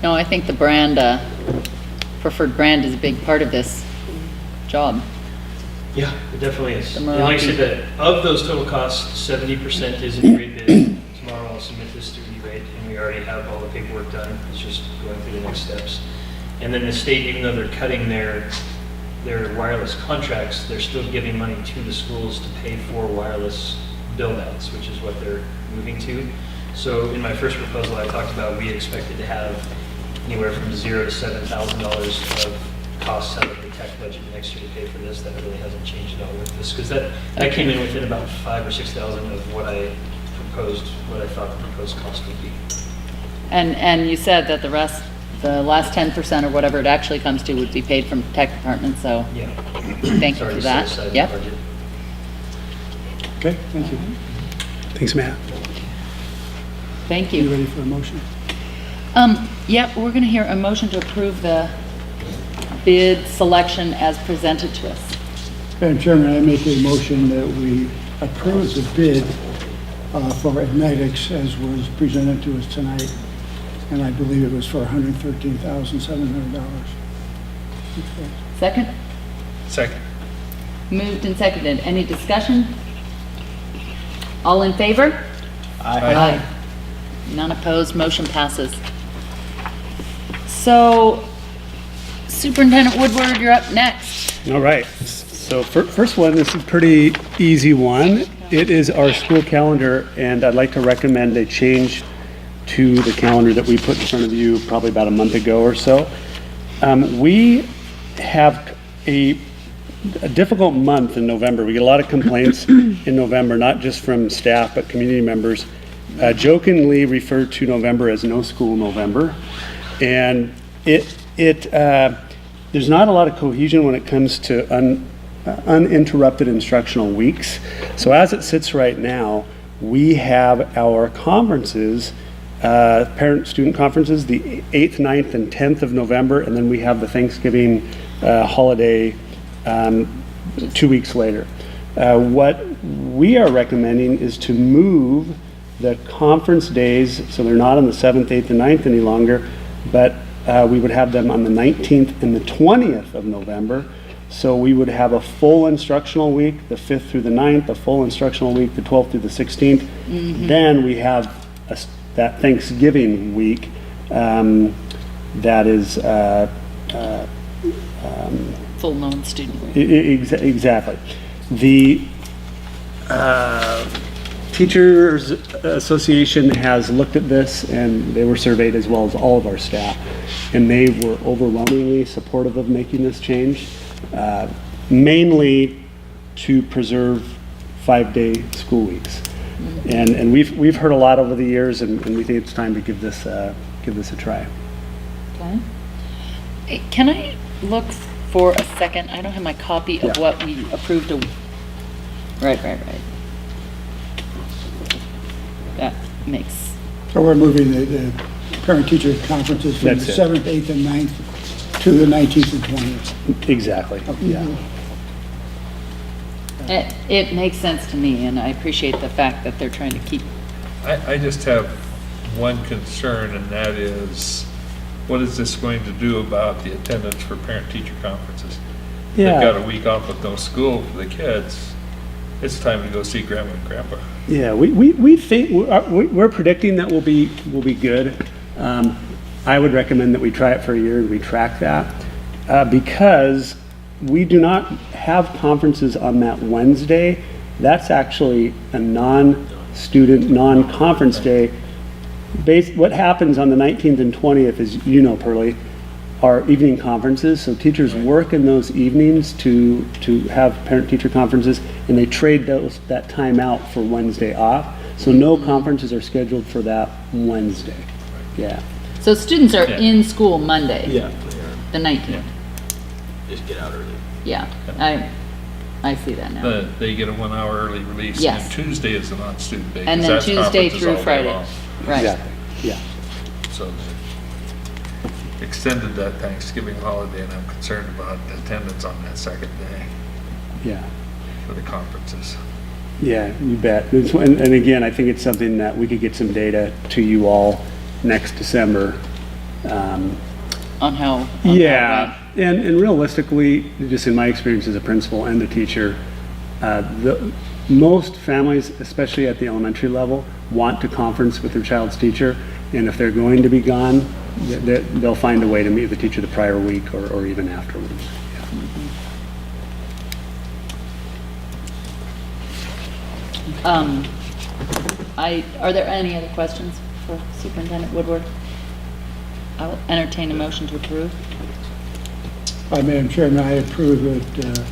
No, I think the brand, preferred brand is a big part of this job. Yeah, it definitely is. The And like I Meraki. said, that of those total costs, 70% is an E-rate bid. Tomorrow I'll submit this to E-rate, and we already have all the paperwork done. It's just going through the next steps. And then the state, even though they're cutting their wireless contracts, they're still giving money to the schools to pay for wireless build-outs, which is what they're moving to. So in my first proposal, I talked about we expected to have anywhere from $0 to $7,000 of costs out of the tech budget next year to pay for this. That really hasn't changed at all with this, because that came in within about $5,000 or $6,000 of what I proposed, what I thought the proposed cost would be. And you said that the last 10% or whatever it actually comes to would be paid from tech department, so Yeah. thank you Sorry for to that. set aside the Yep. budget. Okay, thank you. Thanks, Matt. Thank You you. ready for a motion? Yep, we're going to hear a motion to approve the bid selection as presented to us. Madam Chairman, I make a motion that we approve the bid for Ignitix as was presented to us tonight, and I believe it was for $113,700. Second? Second. Moved and seconded. Any discussion? All in favor? Aye. None opposed, motion passes. So Superintendent Woodward, you're up next. All right, so first one, this is a pretty easy one. It is our school calendar, and I'd like to recommend a change to the calendar that we put in front of you probably about a month ago or so. We have a difficult month in November. We get a lot of complaints in November, not just from staff, but community members. Jokingly refer to November as no school November. And there's not a lot of cohesion when it comes to uninterrupted instructional weeks. So as it sits right now, we have our conferences, parent-student conferences, the 8th, 9th, and 10th of November, and then we have the Thanksgiving holiday 2 weeks later. What we are recommending is to move the conference days, so they're not on the 7th, 8th, and 9th any longer, but we would have them on the 19th and the 20th of November. So we would have a full instructional week, the 5th through the 9th, a full instructional week, the 12th through the 16th. Then we have that Thanksgiving week that is Full non-student week. exactly. The Teachers Association has looked at this, and they were surveyed as well as all of our staff, and they were overwhelmingly supportive of making this change, mainly to preserve 5-day school weeks. And we've heard a lot over the years, and we think it's time to give this a try. Okay. Can I look for a second? I don't have my copy of Yeah. what we approved. Right. That makes, So we're moving the parent-teacher conferences from the That's it. 7th, 8th, and 9th to the 19th and 20th. Exactly, yeah. it makes sense to me, and I appreciate the fact that they're trying to keep, I just have one concern, and that is, what is this going to do about the attendance for parent-teacher conferences? Yeah. got a week off with no school for the kids, it's time to go see grandma and grandpa. Yeah, we think, we're predicting that we'll be good. I would recommend that we try it for a year and we track that, because we do not have conferences on that Wednesday. That's actually a non-student, non-conference day. What happens on the 19th and 20th is, Pearlie, are evening conferences. So teachers work in those evenings to have parent-teacher conferences, and they trade that time out for Wednesday off. So no conferences are scheduled for that Wednesday. Yeah. So students are in school Monday, Yeah. the 19th. Just get out early. Yeah, I see that now. They get a 1 hour early release, Yes. and Tuesday is the non-student day. And 'cause then that's Tuesday conferences through all day Friday. long. Right. Exactly. Yeah. So they extended that Thanksgiving holiday, and I'm concerned about attendance on that second day Yeah. for the conferences. Yeah, you bet. And again, I think it's something that we could get some data to you all next December. On how? Yeah, and realistically, just in my experience as a principal and a teacher, most families, especially at the elementary level, want to conference with their child's teacher, and if they're going to be gone, they'll find a way to meet the teacher the prior week or even afterwards. Are there any other questions for Superintendent Woodward? I will entertain a motion to approve. Madam Chairman, I approve that,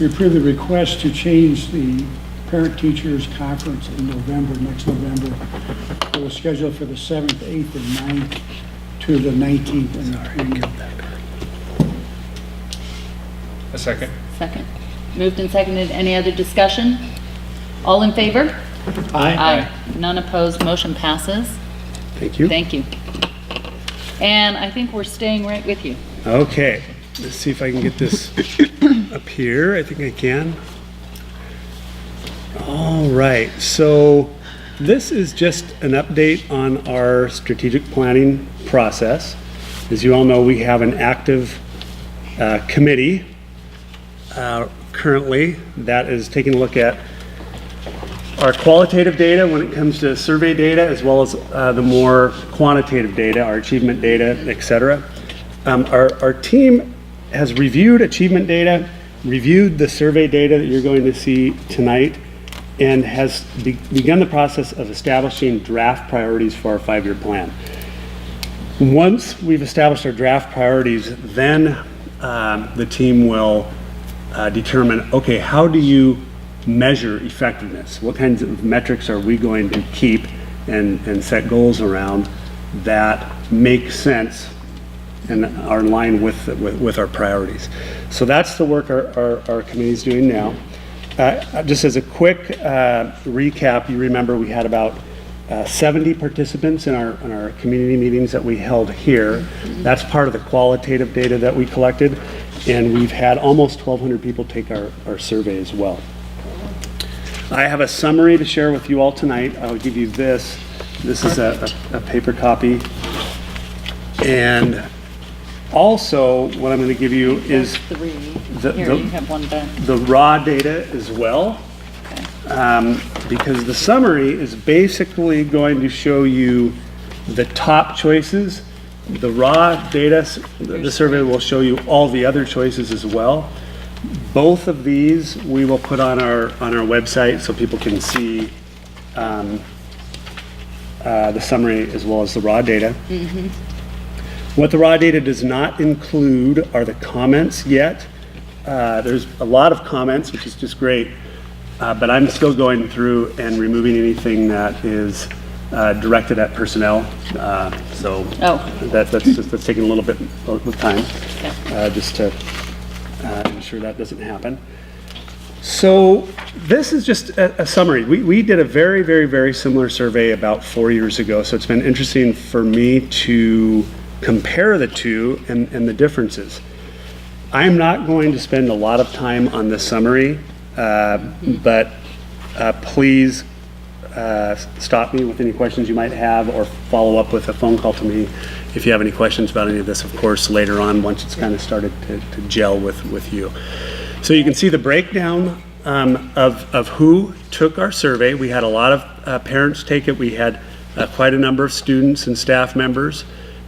we approve the request to change the parent-teachers conference in November, next November. It was scheduled for the 7th, 8th, and 9th to the 19th and the 20th. A second? Second. Moved and seconded. Any other discussion? All in favor? Aye. None opposed. Motion passes. Thank you. Thank you. And I think we're staying right with you. Okay, let's see if I can get this up here. I think I can. All right, so this is just an update on our strategic planning process. As you all know, we have an active committee currently that is taking a look at our qualitative data when it comes to survey data, as well as the more quantitative data, our achievement data, et cetera. Our team has reviewed achievement data, reviewed the survey data that you're going to see tonight, and has begun the process of establishing draft priorities for our 5-year plan. Once we've established our draft priorities, then the team will determine, okay, how do you measure effectiveness? What kinds of metrics are we going to keep and set goals around that make sense and are in line with our priorities? So that's the work our committee's doing now. Just as a quick recap, you remember we had about 70 participants in our community meetings that we held here. That's part of the qualitative data that we collected, and we've had almost 1,200 people take our survey as well. I have a summary to share with you all tonight. I'll give you this. This is a paper copy. And also, what I'm going to give you is Three. Here, you have one back. the raw data as well. Because the summary is basically going to show you the top choices. The raw data, the survey will show you all the other choices as well. Both of these we will put on our website so people can see the summary as well as the raw data. What the raw data does not include are the comments yet. There's a lot of comments, which is just great, but I'm still going through and removing anything that is directed at personnel. That's taking a little bit of time, just to ensure that doesn't happen. So this is just a summary. We did a very, very, very similar survey about 4 years ago, so it's been interesting for me to compare the two and the differences. I'm not going to spend a lot of time on this summary, but please stop me with any questions you might have, or follow up with a phone call to me if you have any questions about any of this, of course, later on, once it's kind of started to gel with you. So you can see the breakdown of who took our survey. We had a lot of parents take it. We had quite a number of students and staff members,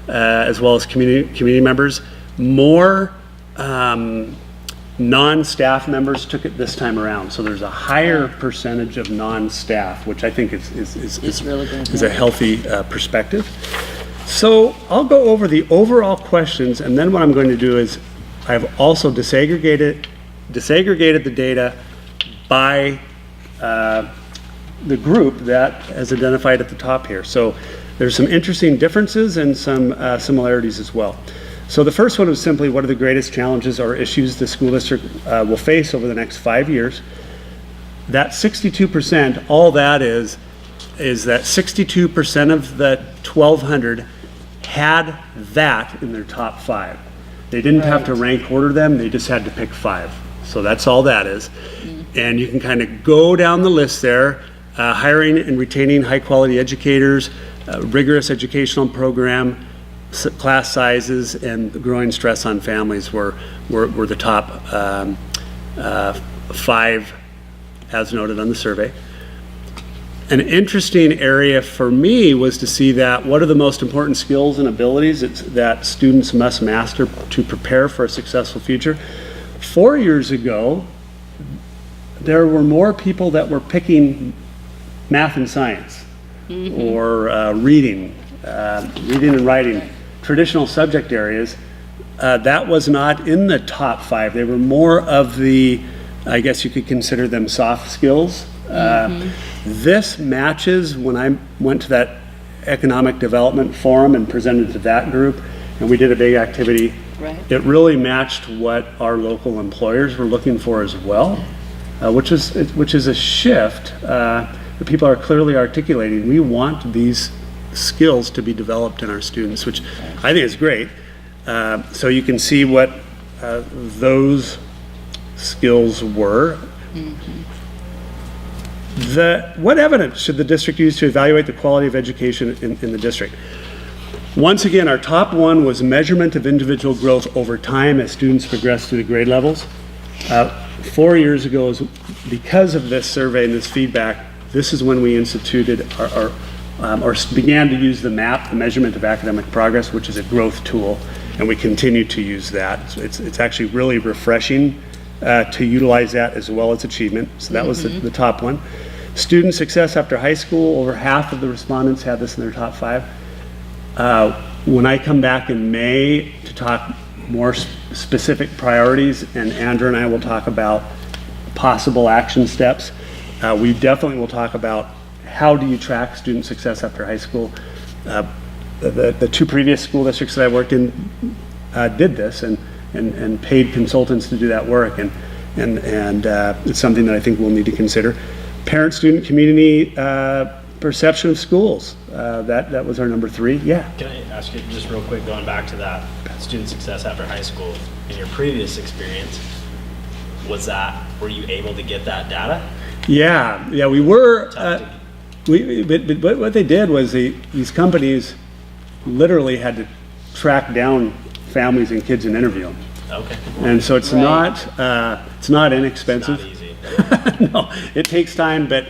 as well as community members. More non-staff members took it this time around. So there's a higher percentage of non-staff, which I think is really good, is a healthy perspective. So I'll go over the overall questions, and then what I'm going to do is I've also disaggregated the data by the group that is identified at the top here. So there's some interesting differences and some similarities as well. So the first one was simply, what are the greatest challenges or issues the school district will face over the next 5 years? That 62%, all that is that 62% of the 1,200 had that in their top 5. They didn't have to rank order them, they just had to pick 5. So that's all that is. And you can kind of go down the list there, hiring and retaining high quality educators, rigorous educational program, class sizes, and the growing stress on families were the top 5 as noted on the survey. An interesting area for me was to see that what are the most important skills and abilities that students must master to prepare for a successful future. 4 years ago, there were more people that were picking math and science, or reading and writing, traditional subject areas. That was not in the top 5. They were more of the, I guess you could consider them soft skills. This matches when I went to that economic development forum and presented to that group, and we did a big activity. Right. It really matched what our local employers were looking for as well, which is a shift that people are clearly articulating. We want these skills to be developed in our students, which I think is great. So you can see what those skills were. What evidence should the district use to evaluate the quality of education in the district? Once again, our top one was measurement of individual growth over time as students progress through the grade levels. 4 years ago, because of this survey and this feedback, this is when we instituted or began to use the MAP, the Measurement of Academic Progress, which is a growth tool, and we continue to use that. So it's actually really refreshing to utilize that as well as achievement. So that was the top one. Student success after high school, over half of the respondents had this in their top 5. When I come back in May to talk more specific priorities, and Andrew and I will talk about possible action steps, we definitely will talk about how do you track student success after high school. The 2 previous school districts that I worked in did this and paid consultants to do that work, and it's something that I think we'll need to consider. Parent, student, community perception of schools, that was our number 3. Yeah. Can I ask you just real quick, going back to that student success after high school, in your previous experience, were you able to get that data? Yeah, we were. But what they did was these companies literally had to track down families and kids and interview them. Okay. And so it's not inexpensive. It's not easy. No, it takes time, but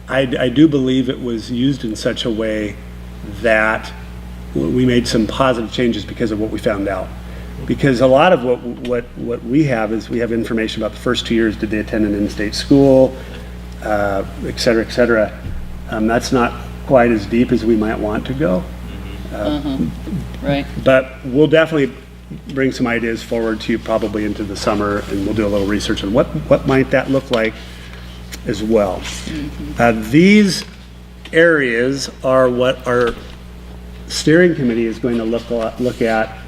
I do believe it was used in such a way that we made some positive changes because of what we found out. Because a lot of what we have is we have information about the first 2 years. Did they attend an in-state school, et cetera, et cetera. That's not quite as deep as we might want to go. Right. But we'll definitely bring some ideas forward to you probably into the summer, and we'll do a little research on what might that look like as well. These areas are what our steering committee is going to look at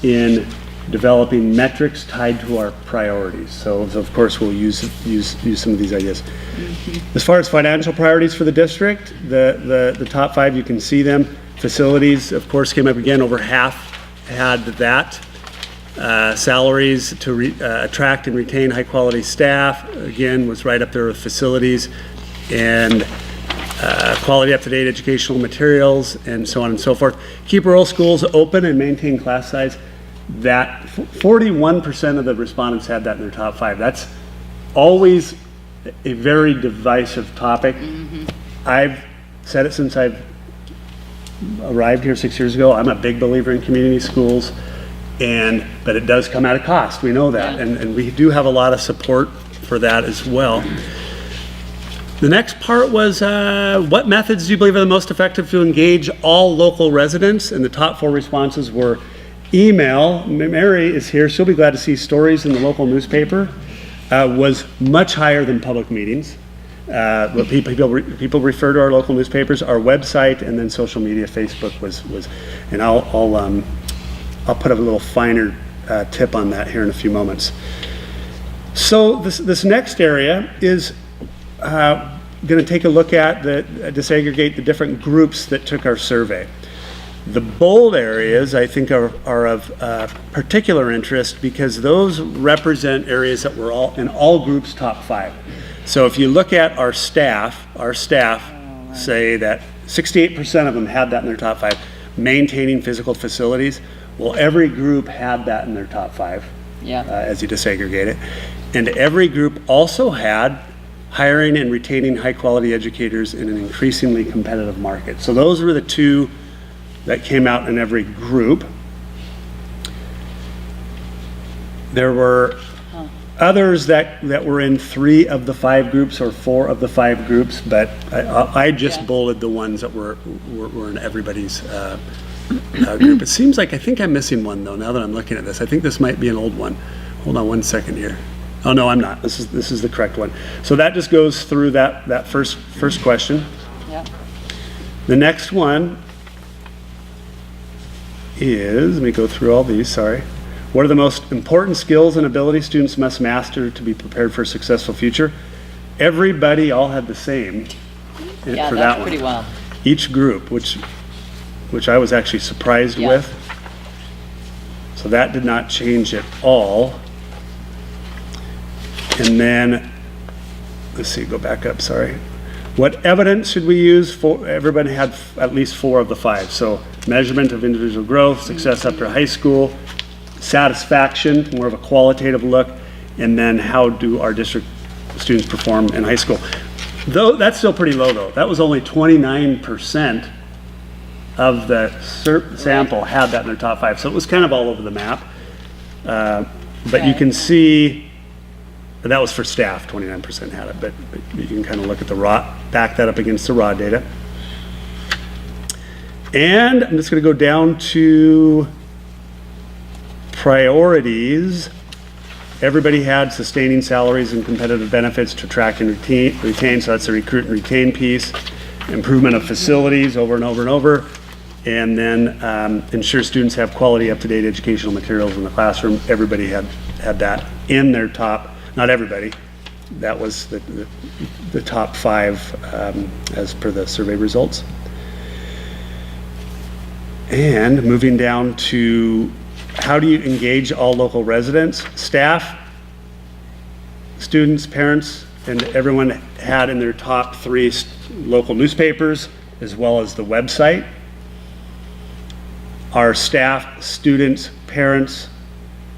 in developing metrics tied to our priorities. So of course we'll use some of these ideas. As far as financial priorities for the district, the top 5, you can see them. Facilities, of course, came up again. Over half had that. Salaries to attract and retain high quality staff, again, was right up there with facilities. and quality up-to-date educational materials, and so on and so forth. Keep rural schools open and maintain class size. That 41% of the respondents had that in their top 5. That's always a very divisive topic. I've said it since I've arrived here 6 years ago. I'm a big believer in community schools, but it does come at a cost. We know that, and we do have a lot of support for that as well. The next part was, what methods do you believe are the most effective to engage all local residents? And the top 4 responses were email. Mary is here. She'll be glad to see stories in the local newspaper was much higher than public meetings. What people refer to our local newspapers, our website, and then social media. Facebook was and I'll put a little finer tip on that here in a few moments. So this next area is going to take a look at disaggregate the different groups that took our survey. The bold areas, I think, are of particular interest because those represent areas that were all in all groups top 5. So if you look at our staff say that 68% of them had that in their top 5, maintaining physical facilities. Well, every group had that in their top 5 as you disaggregate it. And every group also had hiring and retaining high-quality educators in an increasingly competitive market. So those were the 2 that came out in every group. There were others that were in 3 of the 5 groups or 4 of the 5 groups, but I just bolded the ones that were in everybody's group. It seems like I think I'm missing one though. Now that I'm looking at this, I think this might be an old one. Hold on one second here. Oh no, I'm not. This is the correct one. So that just goes through that first question. Yeah. The next one is, let me go through all these, sorry. What are the most important skills and abilities students must master to be prepared for a successful future? Everybody all had the same for that one. That's pretty wild. Each group, which I was actually surprised with. So that did not change at all. And then, let's see, go back up, sorry. What evidence should we use? Everybody had at least 4 of the 5. So measurement of individual growth, success after high school, satisfaction, more of a qualitative look, and then how do our district students perform in high school. Though that's still pretty low though. That was only 29% of the sample had that in their top 5. So it was kind of all over the map. But you can see, that was for staff, 29% had it, but you can kind of look at the back that up against the raw data. And I'm just going to go down to priorities. Everybody had sustaining salaries and competitive benefits to attract and retain, so that's the recruit and retain piece. Improvement of facilities over and over and over. And then ensure students have quality up-to-date educational materials in the classroom. Everybody had that in their top, not everybody, that was the top 5 as per the survey results. And moving down to how do you engage all local residents, staff, students, parents, and everyone had in their top 3 local newspapers as well as the website. Our staff, students, parents,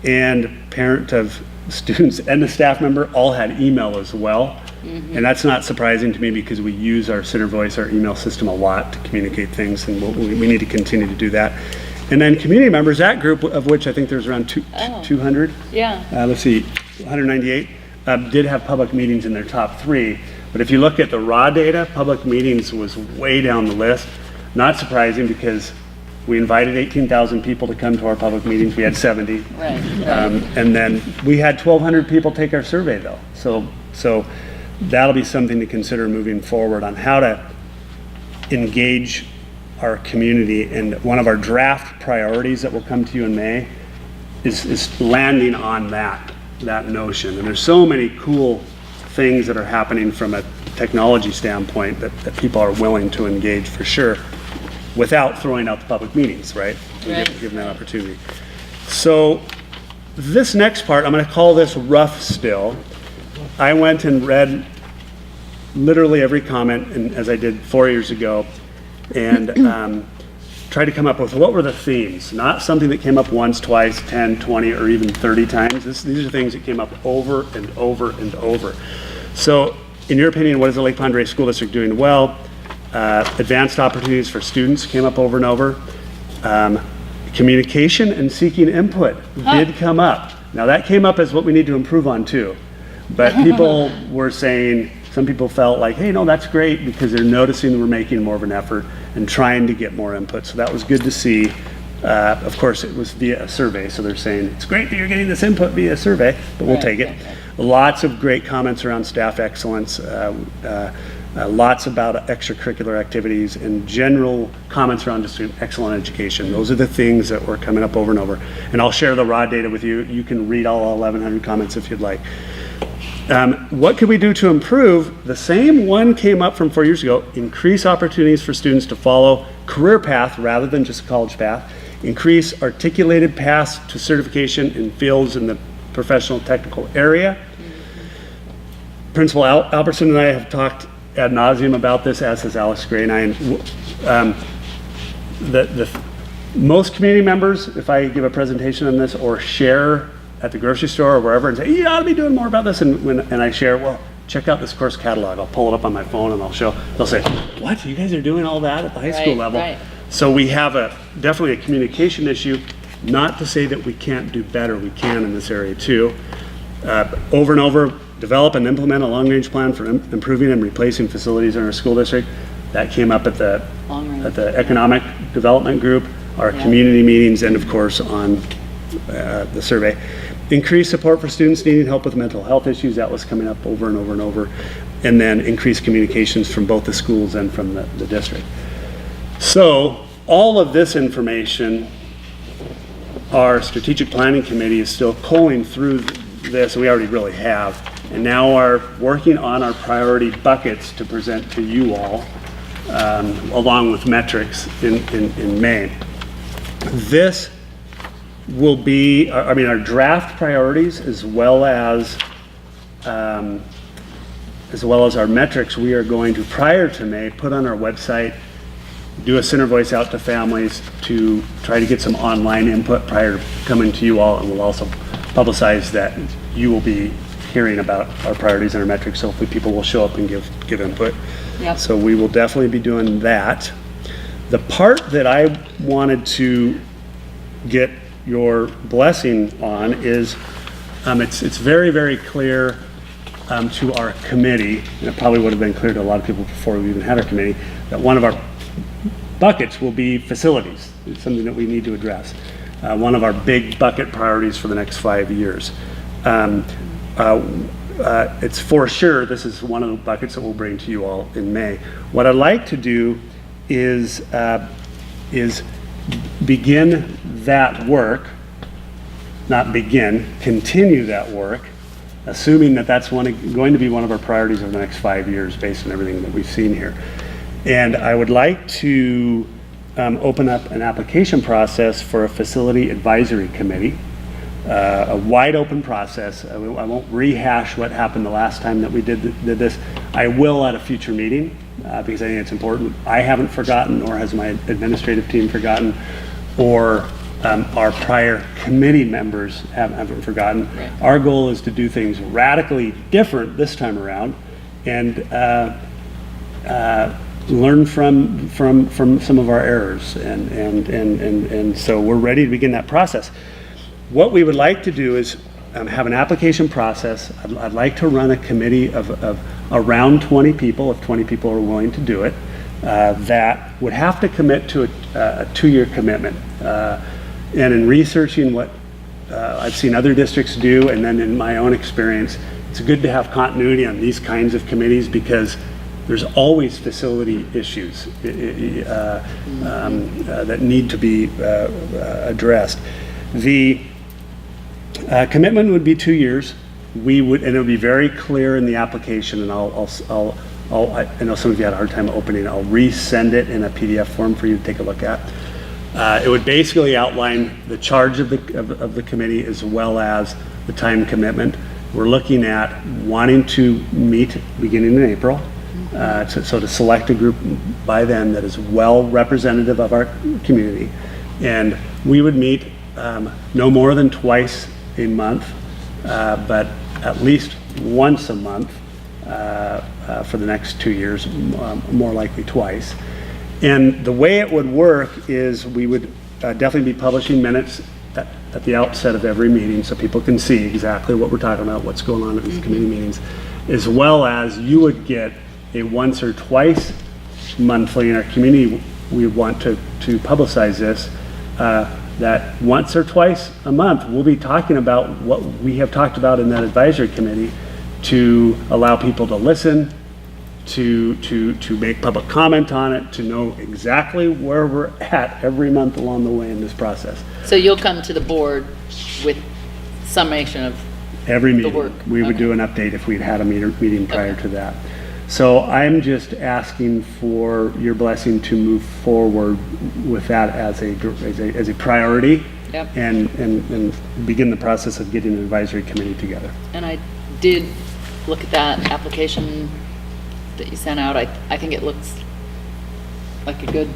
and parent of students and the staff member all had email as well. And that's not surprising to me because we use our Center Voice, our email system a lot to communicate things, and we need to continue to do that. And then community members, that group of which I think there's around 200. Yeah. Let's see, 198 did have public meetings in their top 3. But if you look at the raw data, public meetings was way down the list. Not surprising because we invited 18,000 people to come to our public meetings. We had 70. Right. And then we had 1,200 people take our survey though. So that'll be something to consider moving forward on how to engage our community. And one of our draft priorities that will come to you in May is landing on that notion. And there's so many cool things that are happening from a technology standpoint that people are willing to engage for sure, without throwing out the public meetings, right? Giving that opportunity. So this next part, I'm going to call this rough still. I went and read literally every comment, and as I did 4 years ago, and try to come up with what were the themes, not something that came up once, twice, 10, 20, or even 30 times. These are things that came up over and over and over. So in your opinion, what is the Lake Pend Oreille School District doing well? Advanced opportunities for students came up over and over. Communication and seeking input did come up. Now that came up as what we need to improve on too. But people were saying, some people felt like, hey, no, that's great because they're noticing we're making more of an effort and trying to get more input. So that was good to see. Of course, it was via a survey. So they're saying, it's great that you're getting this input via a survey, but we'll take it. Lots of great comments around staff excellence, lots about extracurricular activities, and general comments around just excellent education. Those are the things that were coming up over and over. And I'll share the raw data with you. You can read all 1,100 comments if you'd like. What could we do to improve? The same one came up from 4 years ago. Increase opportunities for students to follow career path rather than just a college path. Increase articulated paths to certification in fields in the professional technical area. Principal Albertson and I have talked ad nauseum about this, as has Alex Gray and I. And most community members, if I give a presentation on this or share at the grocery store or wherever and say, you ought to be doing more about this, and I share, well, check out this course catalog. I'll pull it up on my phone and I'll show. They'll say, what? You guys are doing all that at the high school level? Right. So we have definitely a communication issue. Not to say that we can't do better. We can in this area too. Over and over, develop and implement a long-range plan for improving and replacing facilities in our school district. That came up at the economic development group, our community meetings, and of course on the survey. Increase support for students needing help with mental health issues. That was coming up over and over and over. And then increase communications from both the schools and from the district. So all of this information, our strategic planning committee is still culling through this, and we already really have, and now are working on our priority buckets to present to you all, along with metrics in May. This will be, our draft priorities as well as our metrics. We are going to, prior to May, put on our website, do a center voice out to families to try to get some online input prior to coming to you all, and we'll also publicize that you will be hearing about our priorities and our metrics, so hopefully people will show up and give input. Yep. So we will definitely be doing that. The part that I wanted to get your blessing on is it's very, very clear to our committee, and it probably would have been clear to a lot of people before we even had our committee, that one of our buckets will be facilities. It's something that we need to address. One of our big bucket priorities for the next 5 years. It's for sure, this is one of the buckets that we'll bring to you all in May. What I'd like to do is begin that work, continue that work, assuming that that's going to be one of our priorities over the next 5 years based on everything that we've seen here. And I would like to open up an application process for a facility advisory committee, a wide open process. I won't rehash what happened the last time that we did this. I will at a future meeting because I think it's important. I haven't forgotten, nor has my administrative team forgotten, or our prior committee members haven't forgotten. Right. Our goal is to do things radically different this time around, and learn from some of our errors, and so we're ready to begin that process. What we would like to do is have an application process. I'd like to run a committee of around 20 people, if 20 people are willing to do it, that would have to commit to a 2-year commitment. And in researching what I've seen other districts do, and then in my own experience, it's good to have continuity on these kinds of committees because there's always facility issues that need to be addressed. The commitment would be 2 years. And it would be very clear in the application, and I know some of you had a hard time opening it. I'll resend it in a PDF form for you to take a look at. It would basically outline the charge of the committee as well as the time commitment. We're looking at wanting to meet beginning in April, So to select a group by them that is well representative of our community. And we would meet no more than twice a month, but at least once a month for the next 2 years, more likely twice. And the way it would work is we would definitely be publishing minutes at the outset of every meeting so people can see exactly what we're talking about, what's going on at these committee meetings, as well as you would get a once or twice monthly in our community. We want to publicize this, that once or twice a month we'll be talking about what we have talked about in that advisory committee to allow people to listen, to make public comment on it, to know exactly where we're at every month along the way in this process. So you'll come to the board with summation of Every the meeting, work. we would do an update if we'd had a meeting prior to that. So I'm just asking for your blessing to move forward with that as a priority. Yep. And begin the process of getting an advisory committee together. And I did look at that application that you sent out. I think it looks like a good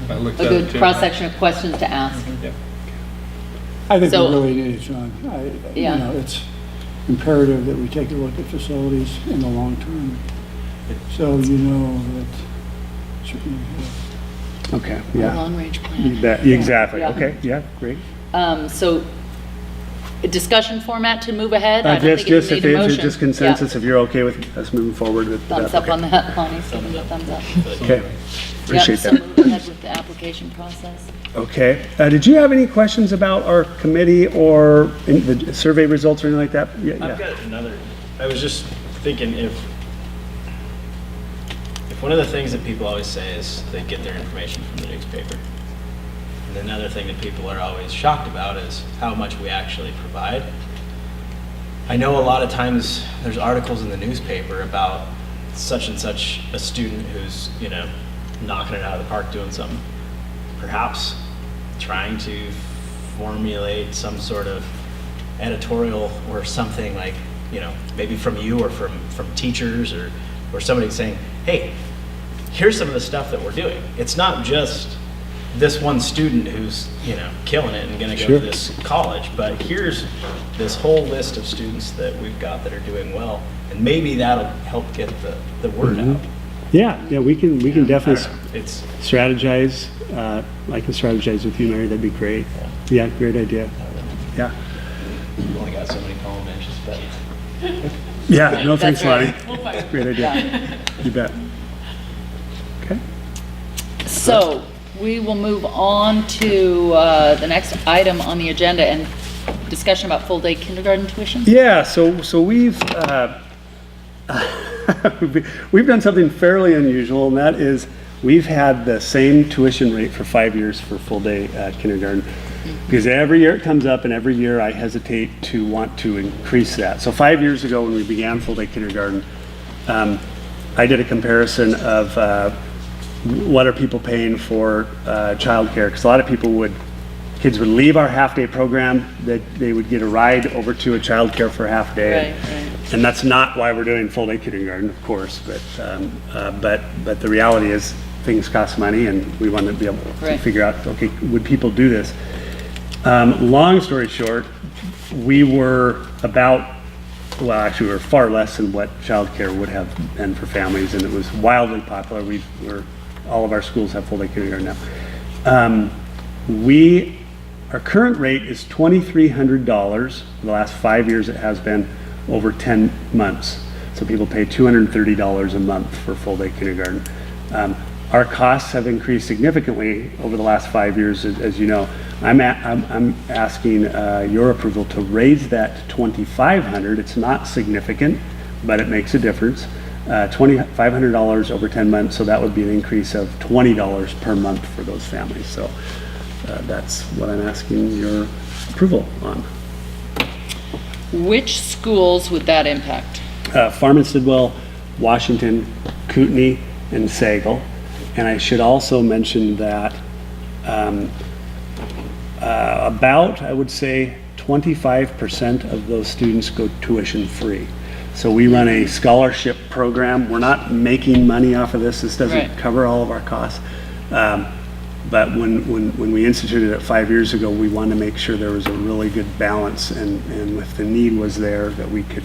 I looked at it too. cross-section of questions to ask. Yeah. I think we So- really need it, John. Yeah. You know, it's imperative that we take a look at facilities in the long term. So you know that, certainly, Okay, A yeah. long-range plan. Exactly, Yeah. okay, yeah, great. So a discussion format to move ahead? I don't think Just you if need a it's motion. just consensus, if you're okay with us moving forward with that. Thumbs up okay. on that, Lonnie, so the thumbs up. Okay, appreciate Yep, so that. move ahead with the application process. Okay, did you have any questions about our committee or the survey results or anything like that? I've got another. I was just thinking if one of the things that people always say is they get their information from the newspaper. And another thing that people are always shocked about is how much we actually provide. I know a lot of times there's articles in the newspaper about such and such a student who's, you know, knocking it out of the park doing something. Perhaps trying to formulate some sort of editorial or something like, you know, maybe from you or from teachers or somebody saying, hey, here's some of the stuff that we're doing. It's not just this one student who's, you know, killing it and going to go Sure. to this college, but here's this whole list of students that we've got that are doing well, and maybe that'll help get the word out. Yeah, we can definitely I don't know. It's strategize. I can strategize with you, Mary, that'd be great. Yeah, great idea. Yeah. We've only got so many column inches, but Yeah, no, That's thanks, right. Lonnie. Great idea. You bet. Okay. So we will move on to the next item on the agenda and discussion about full-day kindergarten tuition. Yeah, so we've we've done something fairly unusual, and that is we've had the same tuition rate for 5 years for full-day kindergarten. Because every year it comes up, and every year I hesitate to want to increase that. So 5 years ago, when we began full-day kindergarten, I did a comparison of what are people paying for childcare. Because a lot of kids would leave our half-day program, that they would get a ride over to a childcare for a half day. Right. And that's not why we're doing full-day kindergarten, of course. But the reality is things cost money, and we want to be able to Right. figure out, okay, would people do this? Long story short, we were actually we were far less than what childcare would have been for families, and it was wildly popular. All of our schools have full-day kindergarten now. Our current rate is $2,300. For the last 5 years, it has been over 10 months. So people pay $230 a month for full-day kindergarten. Our costs have increased significantly over the last 5 years, as you know. I'm asking your approval to raise that to $2,500. It's not significant, but it makes a difference. $2,500 over 10 months, so that would be an increase of $20 per month for those families. So that's what I'm asking your approval on. Which schools would that impact? Farmington, Sidwell, Washington, Kootenai, and Sagal. And I should also mention that I would say 25% of those students go tuition free. So we run a scholarship program. We're not making money off of this. This doesn't Right. cover all of our costs. But when we instituted it 5 years ago, we wanted to make sure there was a really good balance, and if the need was there, that we could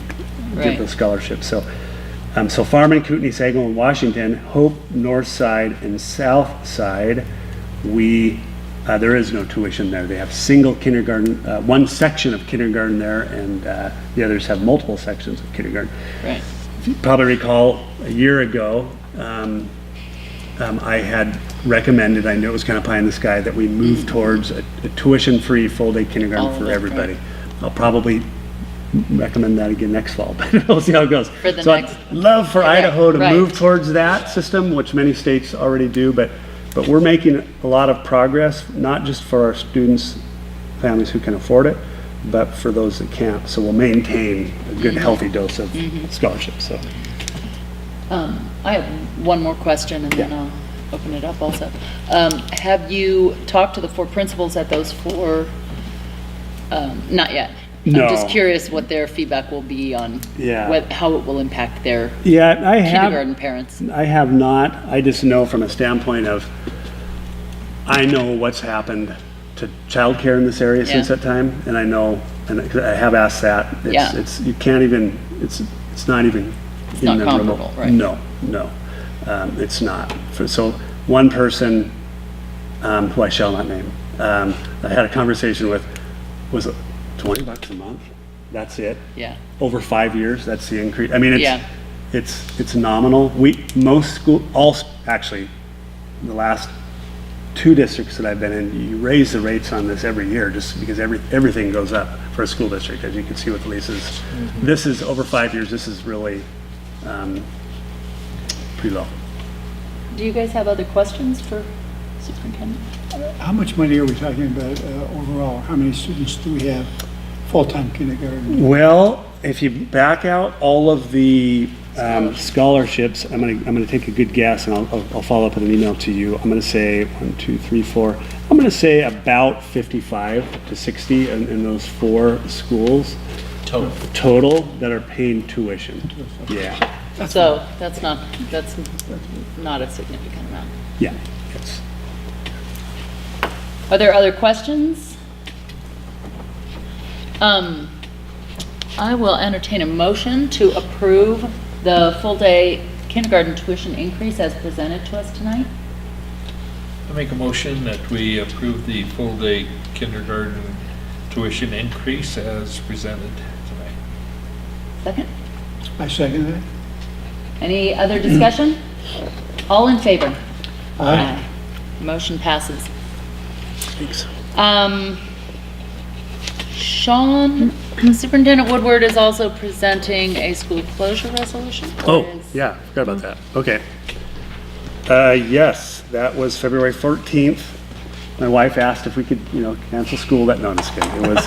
Right. give those scholarships. So Farming, Kootenai, Sago, and Washington, Hope, North Side, and South Side, there is no tuition there. They have single kindergarten, one section of kindergarten there, and the others have multiple sections of kindergarten. Right. If you probably recall, a year ago, I had recommended, I knew it was kind of pie in the sky, that we move towards a tuition-free full-day kindergarten All of for it, everybody. right. I'll probably recommend that again next fall, but we'll see how it goes. For the So next- I'd love for Correct, Idaho to right. move towards that system, which many states already do, but we're making a lot of progress, not just for our students, families who can afford it, but for those that can't. So we'll maintain a good, healthy dose of scholarships, so. I have one more question, and then I'll open it up also. Have you talked to the 4 principals at those 4? Not yet. No. I'm just curious what their feedback will be on Yeah. how it will impact their Yeah, I have. kindergarten parents. I have not. I just know from a standpoint of, I know what's happened to childcare in this area since Yeah. that time, and I know, and I have asked that. Yeah. It's you can't even. It's not even. It's not comparable, right? No, it's not. So one person, who I shall not name, I had a conversation with, was it $20 a month? That's it. Yeah. Over 5 years, that's the increase. I mean, Yeah. it's nominal. Actually, the last 2 districts that I've been in, you raise the rates on this every year just because everything goes up for a school district, as you can see with the leases. This is over 5 years. This is really pretty low. Do you guys have other questions for Superintendent? How much money are we talking about overall? How many students do we have full-time kindergarten? Well, if you back out all of the scholarships, I'm gonna take a good guess, and I'll follow up with an email to you. I'm gonna say 1, 2, 3, 4. I'm gonna say about 55 to 60 in those 4 schools total that are paying tuition. Yeah, So that's not a significant amount. yeah. It's, Are there other questions? I will entertain a motion to approve the full-day kindergarten tuition increase as presented to us tonight. I make a motion that we approve the full-day kindergarten tuition increase as presented tonight. Second? I second that. Any other discussion? All in favor? Aye. Motion passes. thanks. Sean, Superintendent Woodward is also presenting a school closure resolution? or Oh, is- yeah, forgot about that. Okay. Yes, that was February 14th. My wife asked if we could, cancel school. No, I'm just kidding. It was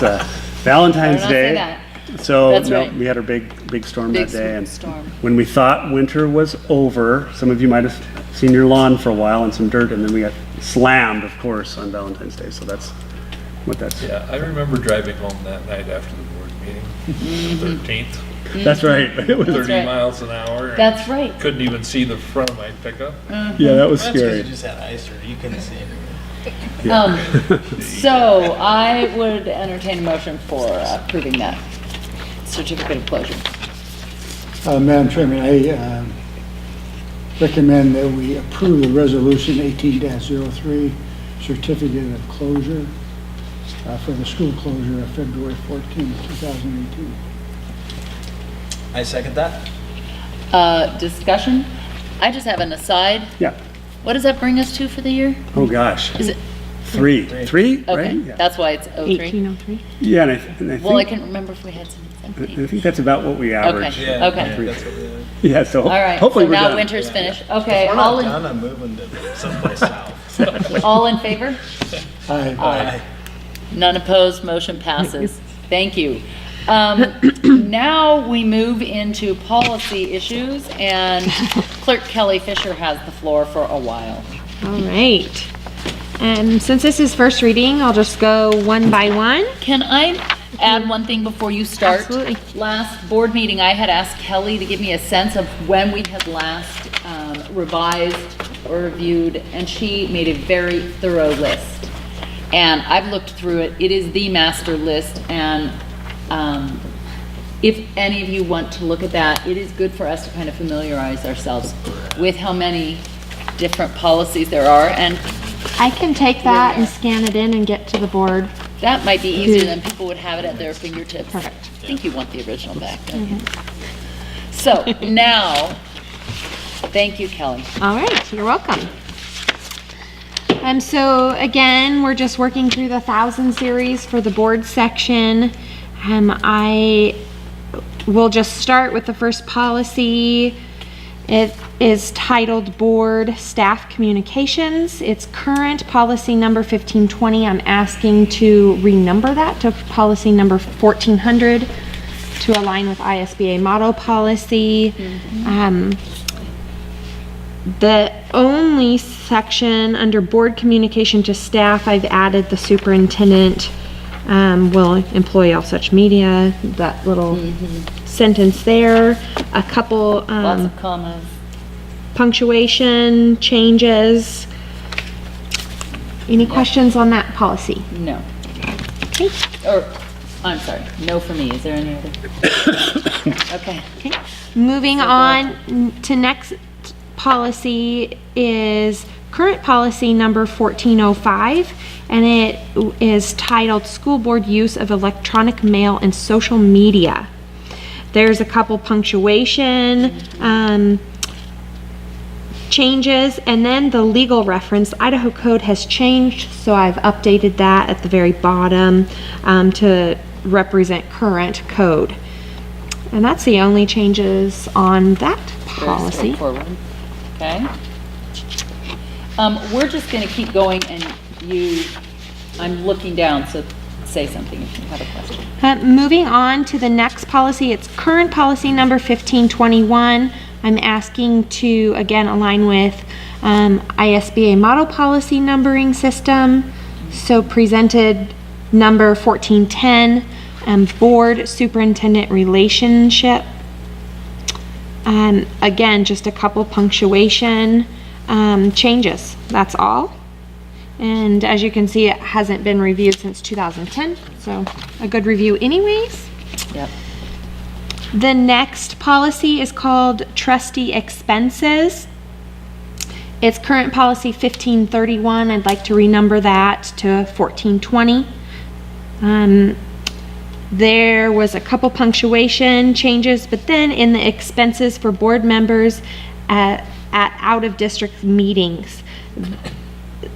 Valentine's Better not say Day. that. So That's no, right. we had our big storm Big that day. And storm. when we thought winter was over, some of you might have seen your lawn for a while and some dirt, and then we got slammed, of course, on Valentine's Day. So that's what that's. Yeah, I remember driving home that night after the board meeting, the 13th, That's right. It was, 30 right. miles an hour. and That's right. Couldn't even see the front of my pickup. yeah, that was That's because you scary. just had ice, or you couldn't see anything. So I would entertain a motion for approving that certificate of closure. Madam Chairman, I recommend that we approve the resolution 18-03, certificate of closure for the school closure of February 14, 2018. I second that. Discussion? I just have an aside. Yeah. What does that bring us to for the year? Oh gosh. Is it, 3, right? okay, Yeah. that's why it's 03? 1803. Yeah, and I think. Well, I can't remember if we had some I 17. think that's about what we average. Okay. Yeah, Okay. yeah, that's what we did. Yeah, so All right, hopefully so we're now done. winter's finished. Okay, If we're all not done, in, I'm moving to someplace south. all in favor? Aye. Aye. None opposed, motion passes. Thank you. Now we move into policy issues, and Clerk Kelly Fisher has the floor for a while. All right. Since this is first reading, I'll just go one by one. Can I add one thing before you start? Absolutely. Last board meeting, I had asked Kelly to give me a sense of when we had last revised or reviewed, and she made a very thorough list. And I've looked through it. It is the master list, and if any of you want to look at that, it is good for us to kind of familiarize ourselves with how many different policies there are, and I can take that and scan it in and get to the board. that might be easier than people would have it at their fingertips. Perfect. I think you want the original back then. So now, thank you, Kelly. All right, you're welcome. So again, we're just working through the 1000 series for the board section. I will just start with the first policy. It is titled Board Staff Communications. It's current policy number 1520. I'm asking to renumber that to policy number 1400 to align with ISBA model policy. The only section under board communication to staff, I've added the superintendent will employ all such media, that little sentence there. A couple Lots of commas. punctuation changes. Any questions on that policy? No. Okay. Or, I'm sorry, no for me. Is there any other? Okay. Okay. Moving on to next policy is current policy number 1405, and it is titled School Board Use of Electronic Mail and Social Media. There's a couple punctuation changes, and then the legal reference. Idaho Code has changed, so I've updated that at the very bottom to represent current code. And that's the only changes on that Very policy. straightforward. Okay. We're just going to keep going, and I'm looking down, so say something if you have a question. Moving on to the next policy, it's current policy number 1521. I'm asking to, again, align with ISBA model policy numbering system. So presented number 1410, board superintendent relationship. Again, just a couple punctuation changes, that's all. And as you can see, it hasn't been reviewed since 2010, so a good review anyways. Yep. The next policy is called trustee expenses. It's current policy 1531. I'd like to renumber that to 1420. There was a couple punctuation changes, but then in the expenses for board members at out-of-district meetings,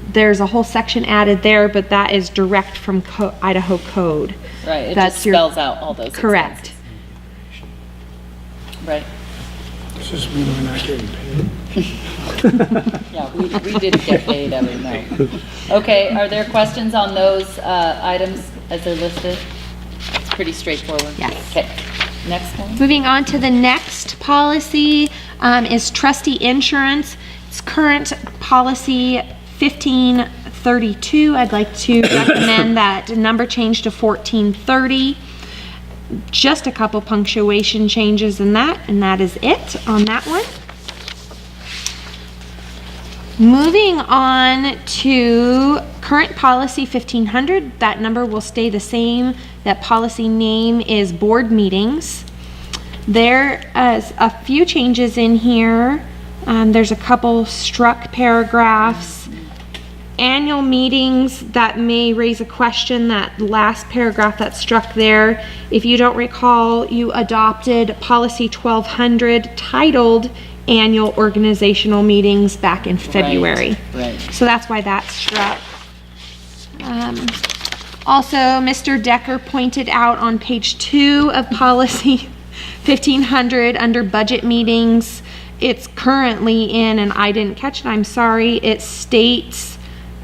there's a whole section added there, but that is direct from Idaho Code. Right, it That's just spells out all those correct. expenses. Right. Does this mean we're not getting paid? Yeah, we didn't get paid every month. Okay, are there questions on those items as they're listed? It's pretty straightforward. Yes. Okay, next one. Moving on to the next policy is trustee insurance. It's current policy 1532. I'd like to recommend that number change to 1430. Just a couple punctuation changes in that, and that is it on that one. Moving on to current policy 1500, that number will stay the same. That policy name is board meetings. There is a few changes in here. There's a couple struck paragraphs. Annual meetings, that may raise a question, that last paragraph that's struck there. If you don't recall, you adopted policy 1200 titled annual organizational meetings back in February. Right. So that's why that's struck. Also, Mr. Decker pointed out on page 2 of policy 1500 under budget meetings, it's currently in, and I didn't catch it, I'm sorry, it states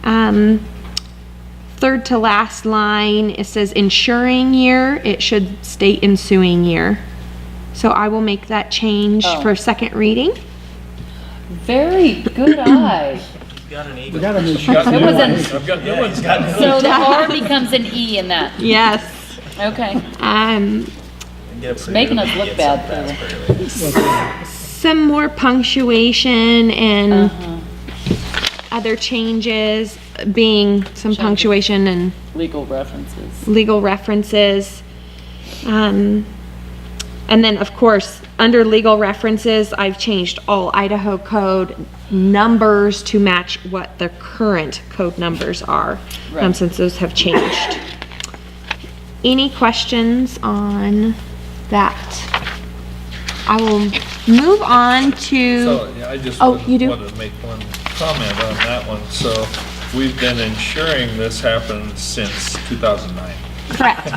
third to last line, it says ensuing year, it should state ensuing year. So I will make that change for second reading. Very good eye. We gotta make sure. It was an, I've got new ones. so the R becomes an E in that. Yes. Okay. It's making us look bad, Some more punctuation and other changes, being some punctuation and Legal references. legal references. And then, of course, under legal references, I've changed all Idaho code numbers to match what the current code numbers are, Right. since those have changed. Any questions on that? I will move on to. So, yeah, I just Oh, you do? wanted to make one comment on that one. So we've been ensuring this happens since 2009. Correct.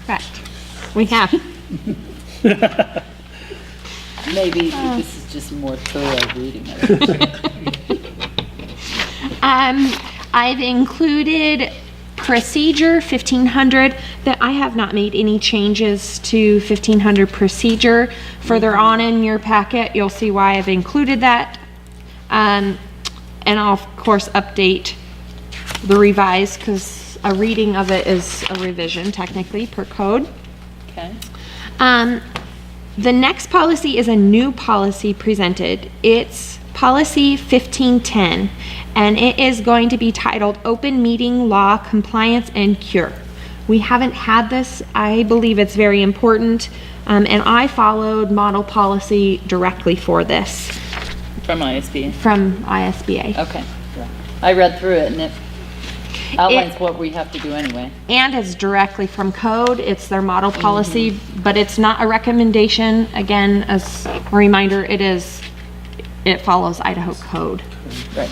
Correct. We have. Maybe this is just more thorough reading of it. I've included procedure 1500, that I have not made any changes to 1500 procedure. Further on in your packet, you'll see why I've included that. And I'll of course update the revised, because a reading of it is a revision technically per code. Okay. The next policy is a new policy presented. It's policy 1510, and it is going to be titled Open Meeting Law Compliance and Cure. We haven't had this. I believe it's very important, and I followed model policy directly for this From ISB. from ISBA. Okay. I read through it and it outlines what we have to do anyway. And it's directly from code. It's their model policy, but it's not a recommendation. Again, as a reminder, it follows Idaho code. Right.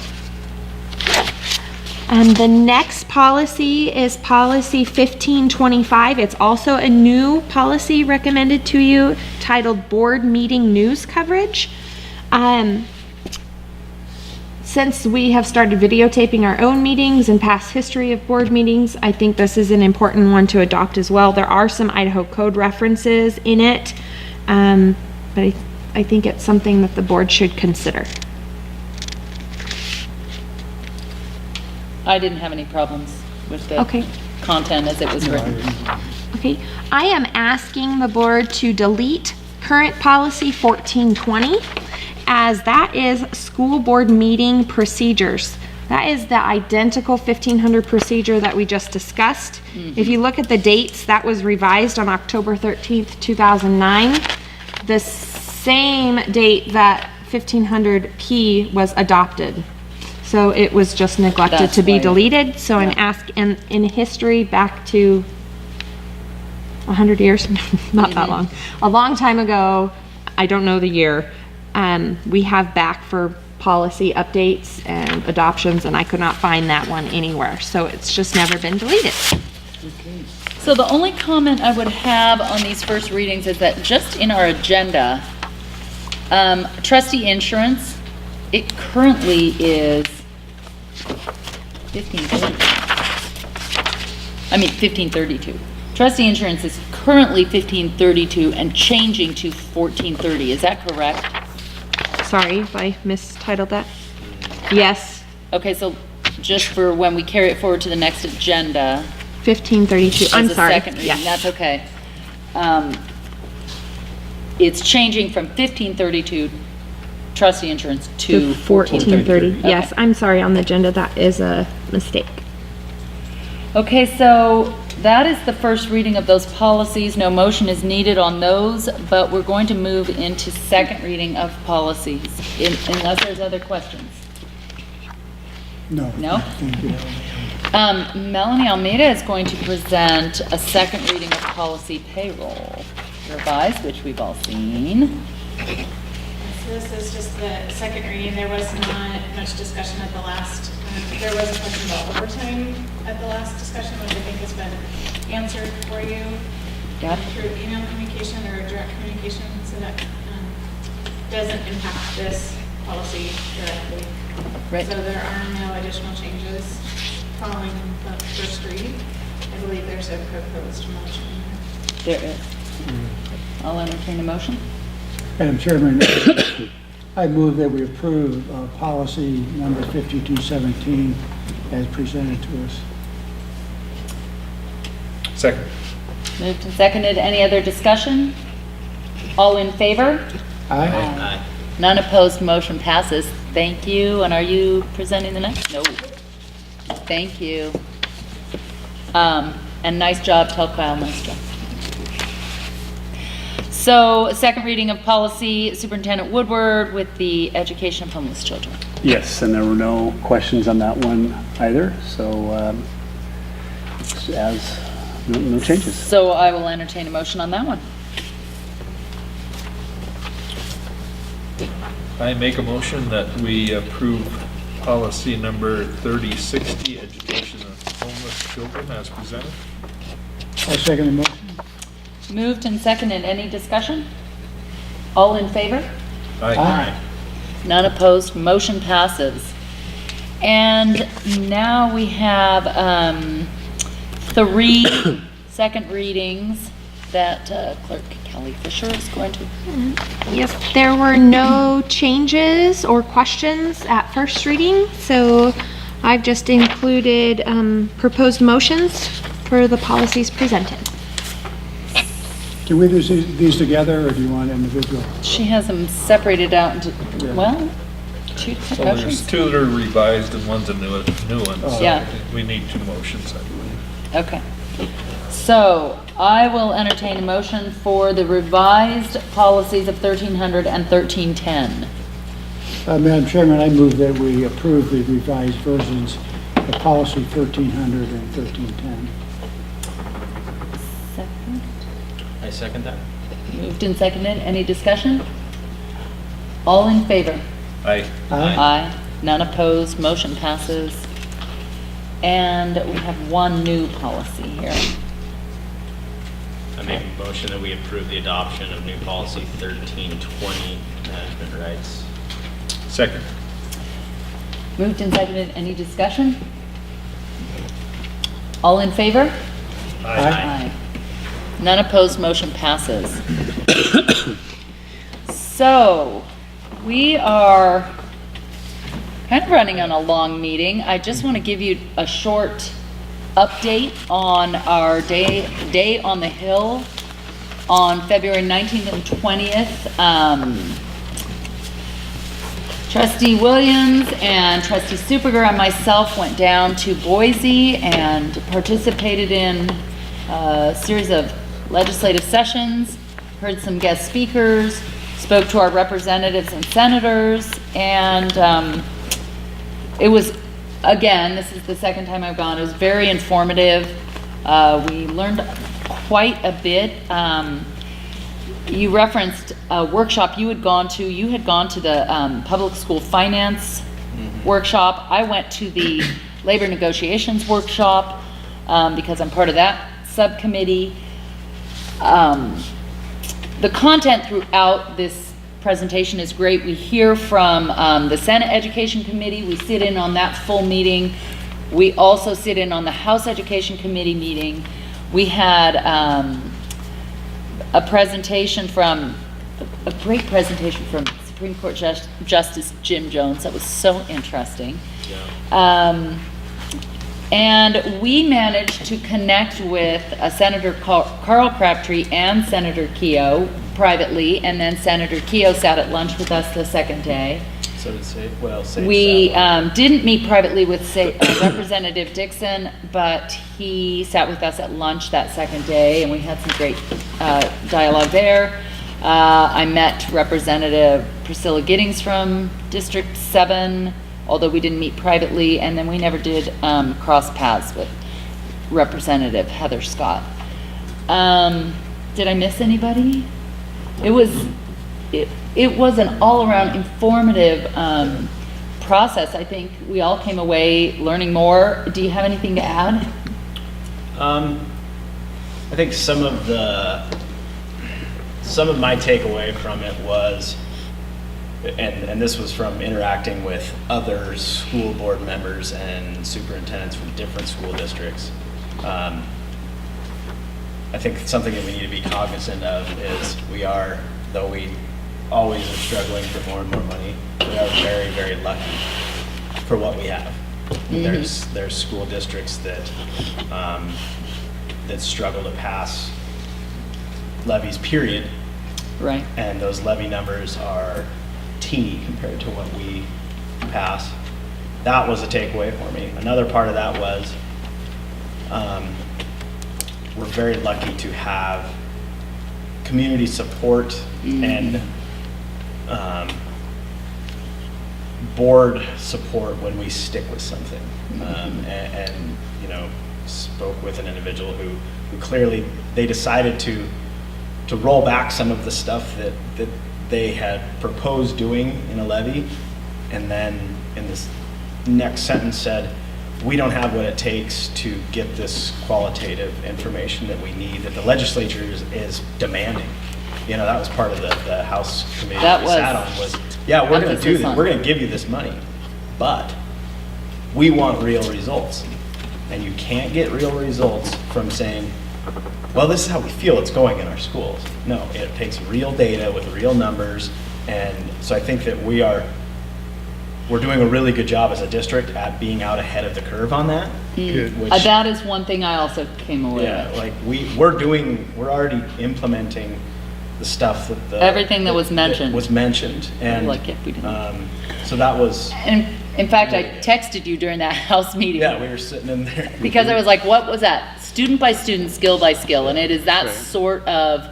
And the next policy is policy 1525. It's also a new policy recommended to you titled Board Meeting News Coverage. Since we have started videotaping our own meetings and past history of board meetings, I think this is an important one to adopt as well. There are some Idaho code references in it, but I think it's something that the board should consider. I didn't have any problems with the Okay. content as it was written. Okay, I am asking the board to delete current policy 1420, as that is school board meeting procedures. That is the identical 1500 procedure that we just discussed. If you look at the dates, that was revised on October 13th, 2009. The same date that 1500P was adopted. So it was just neglected That's to be why- deleted. So I'm asking, in history back to 100 years, not that long, a long time ago, I don't know the year, we have back for policy updates and adoptions, and I could not find that one anywhere. So it's just never been deleted. So the only comment I would have on these first readings is that just in our agenda, trustee insurance, it currently is 1532. Trustee insurance is currently 1532 and changing to 1430. Is that correct? Sorry if I mistitled that. Yes, Okay, so just for when we carry it forward to the next agenda. 1532. I'm as a sorry. second reading, Yes. that's okay. It's changing from 1532 trustee insurance to 1430. Okay. Yes, I'm sorry, on the agenda, that is a mistake. Okay, so that is the first reading of those policies. No motion is needed on those, but we're going to move into second reading of policies, unless there's other questions. No. No? Thank you. Melanie Almeida is going to present a second reading of policy payroll revised, which we've all seen. So this is just the second reading. There was not much discussion at the last, there was a question about overtime at the last discussion, which I think has been answered for you Yep. through email communication or direct communication, so that doesn't impact this policy directly. Right. So there are no additional changes following the first read. I believe there's a proposed motion. There is. I'll entertain a motion. Madam Chairman, I move that we approve policy number 5217 as presented to us. Second. Moved and seconded. Any other discussion? All in favor? Aye. None opposed, motion passes. Thank you. And are you presenting the next? No. Thank you. And nice job, tell Kyle, nice job. So, second reading of policy, Superintendent Woodward with the education of homeless children. Yes, and there were no questions on that one either, so no changes. So I will entertain a motion on that one. I make a motion that we approve policy number 3060, education of homeless children as presented. I second the motion. Moved and seconded. Any discussion? All in favor? Aye. None opposed, motion passes. And now we have 3 second readings that Clerk Kelly Fisher is going to. Yes, there were no changes or questions at first reading, so I've just included proposed motions for the policies presented. Can we do these together, or do you want individual? She has them separated out into, well, 2 So there's motions. 2 that are revised and one's a new one. So Yeah. we need 2 motions, I believe. Okay. So I will entertain a motion for the revised policies of 1300 and 1310. Madam Chairman, I move that we approve the revised versions of policy 1300 and 1310. Second. I second that. Moved and seconded. Any discussion? All in favor? Aye. Aye. None opposed. Motion passes. And we have 1 new policy here. I make a motion that we approve the adoption of new policy 1320, management rights. Second. Moved and seconded. Any discussion? All in favor? Aye. None opposed, motion passes. So, we are kind of running on a long meeting. I just want to give you a short update on our day on the Hill on February 19th and 20th. Trustee Williams and Trustee Superger and myself went down to Boise and participated in a series of legislative sessions, heard some guest speakers, spoke to our representatives and senators, and it was, again, this is the second time I've gone, it was very informative. We learned quite a bit. You referenced a workshop you had gone to. You had gone to the public school finance workshop. I went to the labor negotiations workshop because I'm part of that subcommittee. The content throughout this presentation is great. We hear from the Senate Education Committee. We sit in on that full meeting. We also sit in on the House Education Committee meeting. We had a great presentation from Supreme Court Justice Jim Jones. That was so interesting. Yeah. And we managed to connect with Senator Carl Crabtree and Senator Keogh privately, and then Senator Keogh sat at lunch with us the second day. So to say, well, We didn't meet privately with Representative Dixon, but he sat with us at lunch that second day, and we had some great dialogue there. I met Representative Priscilla Giddings from District 7, although we didn't meet privately, and then we never did cross paths with Representative Heather Scott. Did I miss anybody? It was an all-around informative process. I think we all came away learning more. Do you have anything to add? I think some of my takeaway from it was, and this was from interacting with other school board members and superintendents from different school districts. I think something that we need to be cognizant of is though we always are struggling for more and more money, we are very, very lucky for what we have. There's school districts that struggle to pass levies, period. Right. And those levy numbers are teeny compared to what we pass. That was a takeaway for me. Another part of that was we're very lucky to have community support and board support when we stick with something. And you know, spoke with an individual who clearly they decided to roll back some of the stuff that they had proposed doing in a levy, and then in this next sentence said, we don't have what it takes to get this qualitative information that we need, that the legislature is demanding. You know, that was part of the House committee that we sat on was, yeah, we're going to do this, we're going to give you this money, but we want real results. And you can't get real results from saying, well, this is how we feel it's going in our schools. No, it takes real data with real numbers. And so I think that we're doing a really good job as a district at being out ahead of the curve on that. Which, that is one thing I also came away with. Like we're already implementing the stuff that everything that was mentioned. And like if we didn't. So that was. And in fact, I texted you during that House meeting. Yeah, we were sitting in there. Because I was like, what was that? Student by student, skill by skill. And it is that sort of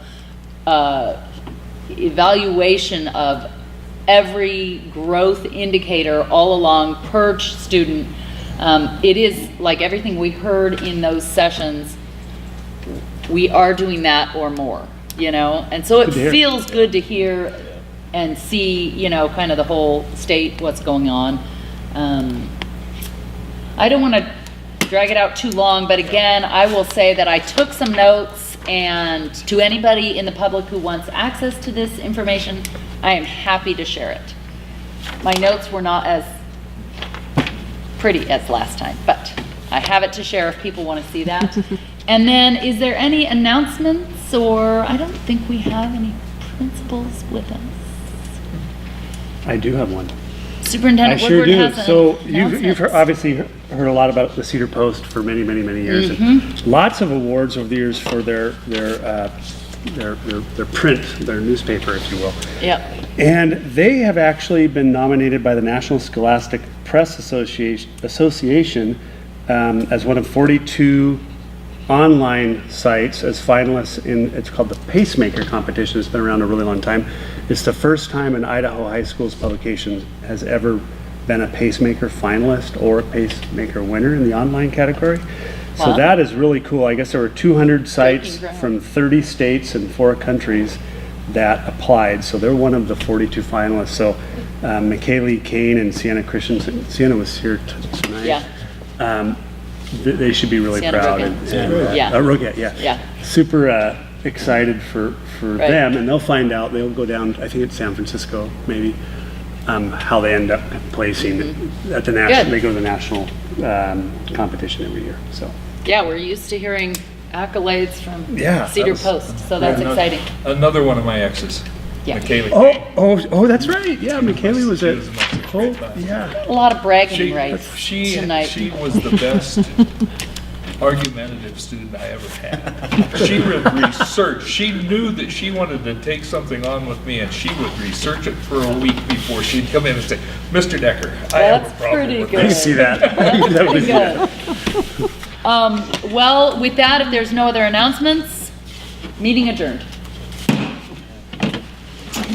evaluation of every growth indicator all along per student. It is like everything we heard in those sessions, we are doing that or more, you know? And so it feels good to hear and see, you know, kind of the whole state, what's going on. I don't want to drag it out too long, but again, I will say that I took some notes, and to anybody in the public who wants access to this information, I am happy to share it. My notes were not as pretty as last time, but I have it to share if people want to see that. And then, is there any announcements, or I don't think we have any principals with us. I do have one. Superintendent I sure Woodward do. has So you've announcements. obviously heard a lot about the Cedar Post for many, many, many years. And lots of awards over the years for their print, their newspaper, if you will. Yep. And they have actually been nominated by the National Scholastic Press Association as one of 42 online sites as finalists in, it's called the Pacemaker competition. It's been around a really long time. It's the first time an Idaho high school's publication has ever been a Pacemaker finalist or a Pacemaker winner in the online category. Wow. So that is really cool. I guess there were 200 sites from 30 states and 4 countries that applied. So they're one of the 42 finalists. So McKaylee Kane and Sienna Christensen, Sienna was here tonight. Yeah. They should be really Sienna proud. Roget. Yeah. Super excited for them, and they'll find out. They'll go down, I think it's San Francisco, maybe, how they end up placing at the national. Good. They go to the national competition every year. So. Yeah, we're used to hearing accolades from Yeah, Cedar Post, so that's exciting. Another one of my exes. Yeah. McKaylee. Oh, that's right. Yeah, McKaylee was at. Yeah. A lot of bragging rights She was the best argumentative student I ever had. She would research. She knew that she wanted to take something on with me, and she would research it for a week before she'd come in and say, "Mr. Decker, I have a problem with I this." see that. That's pretty good. Well, with that, if there's no other announcements, meeting adjourned.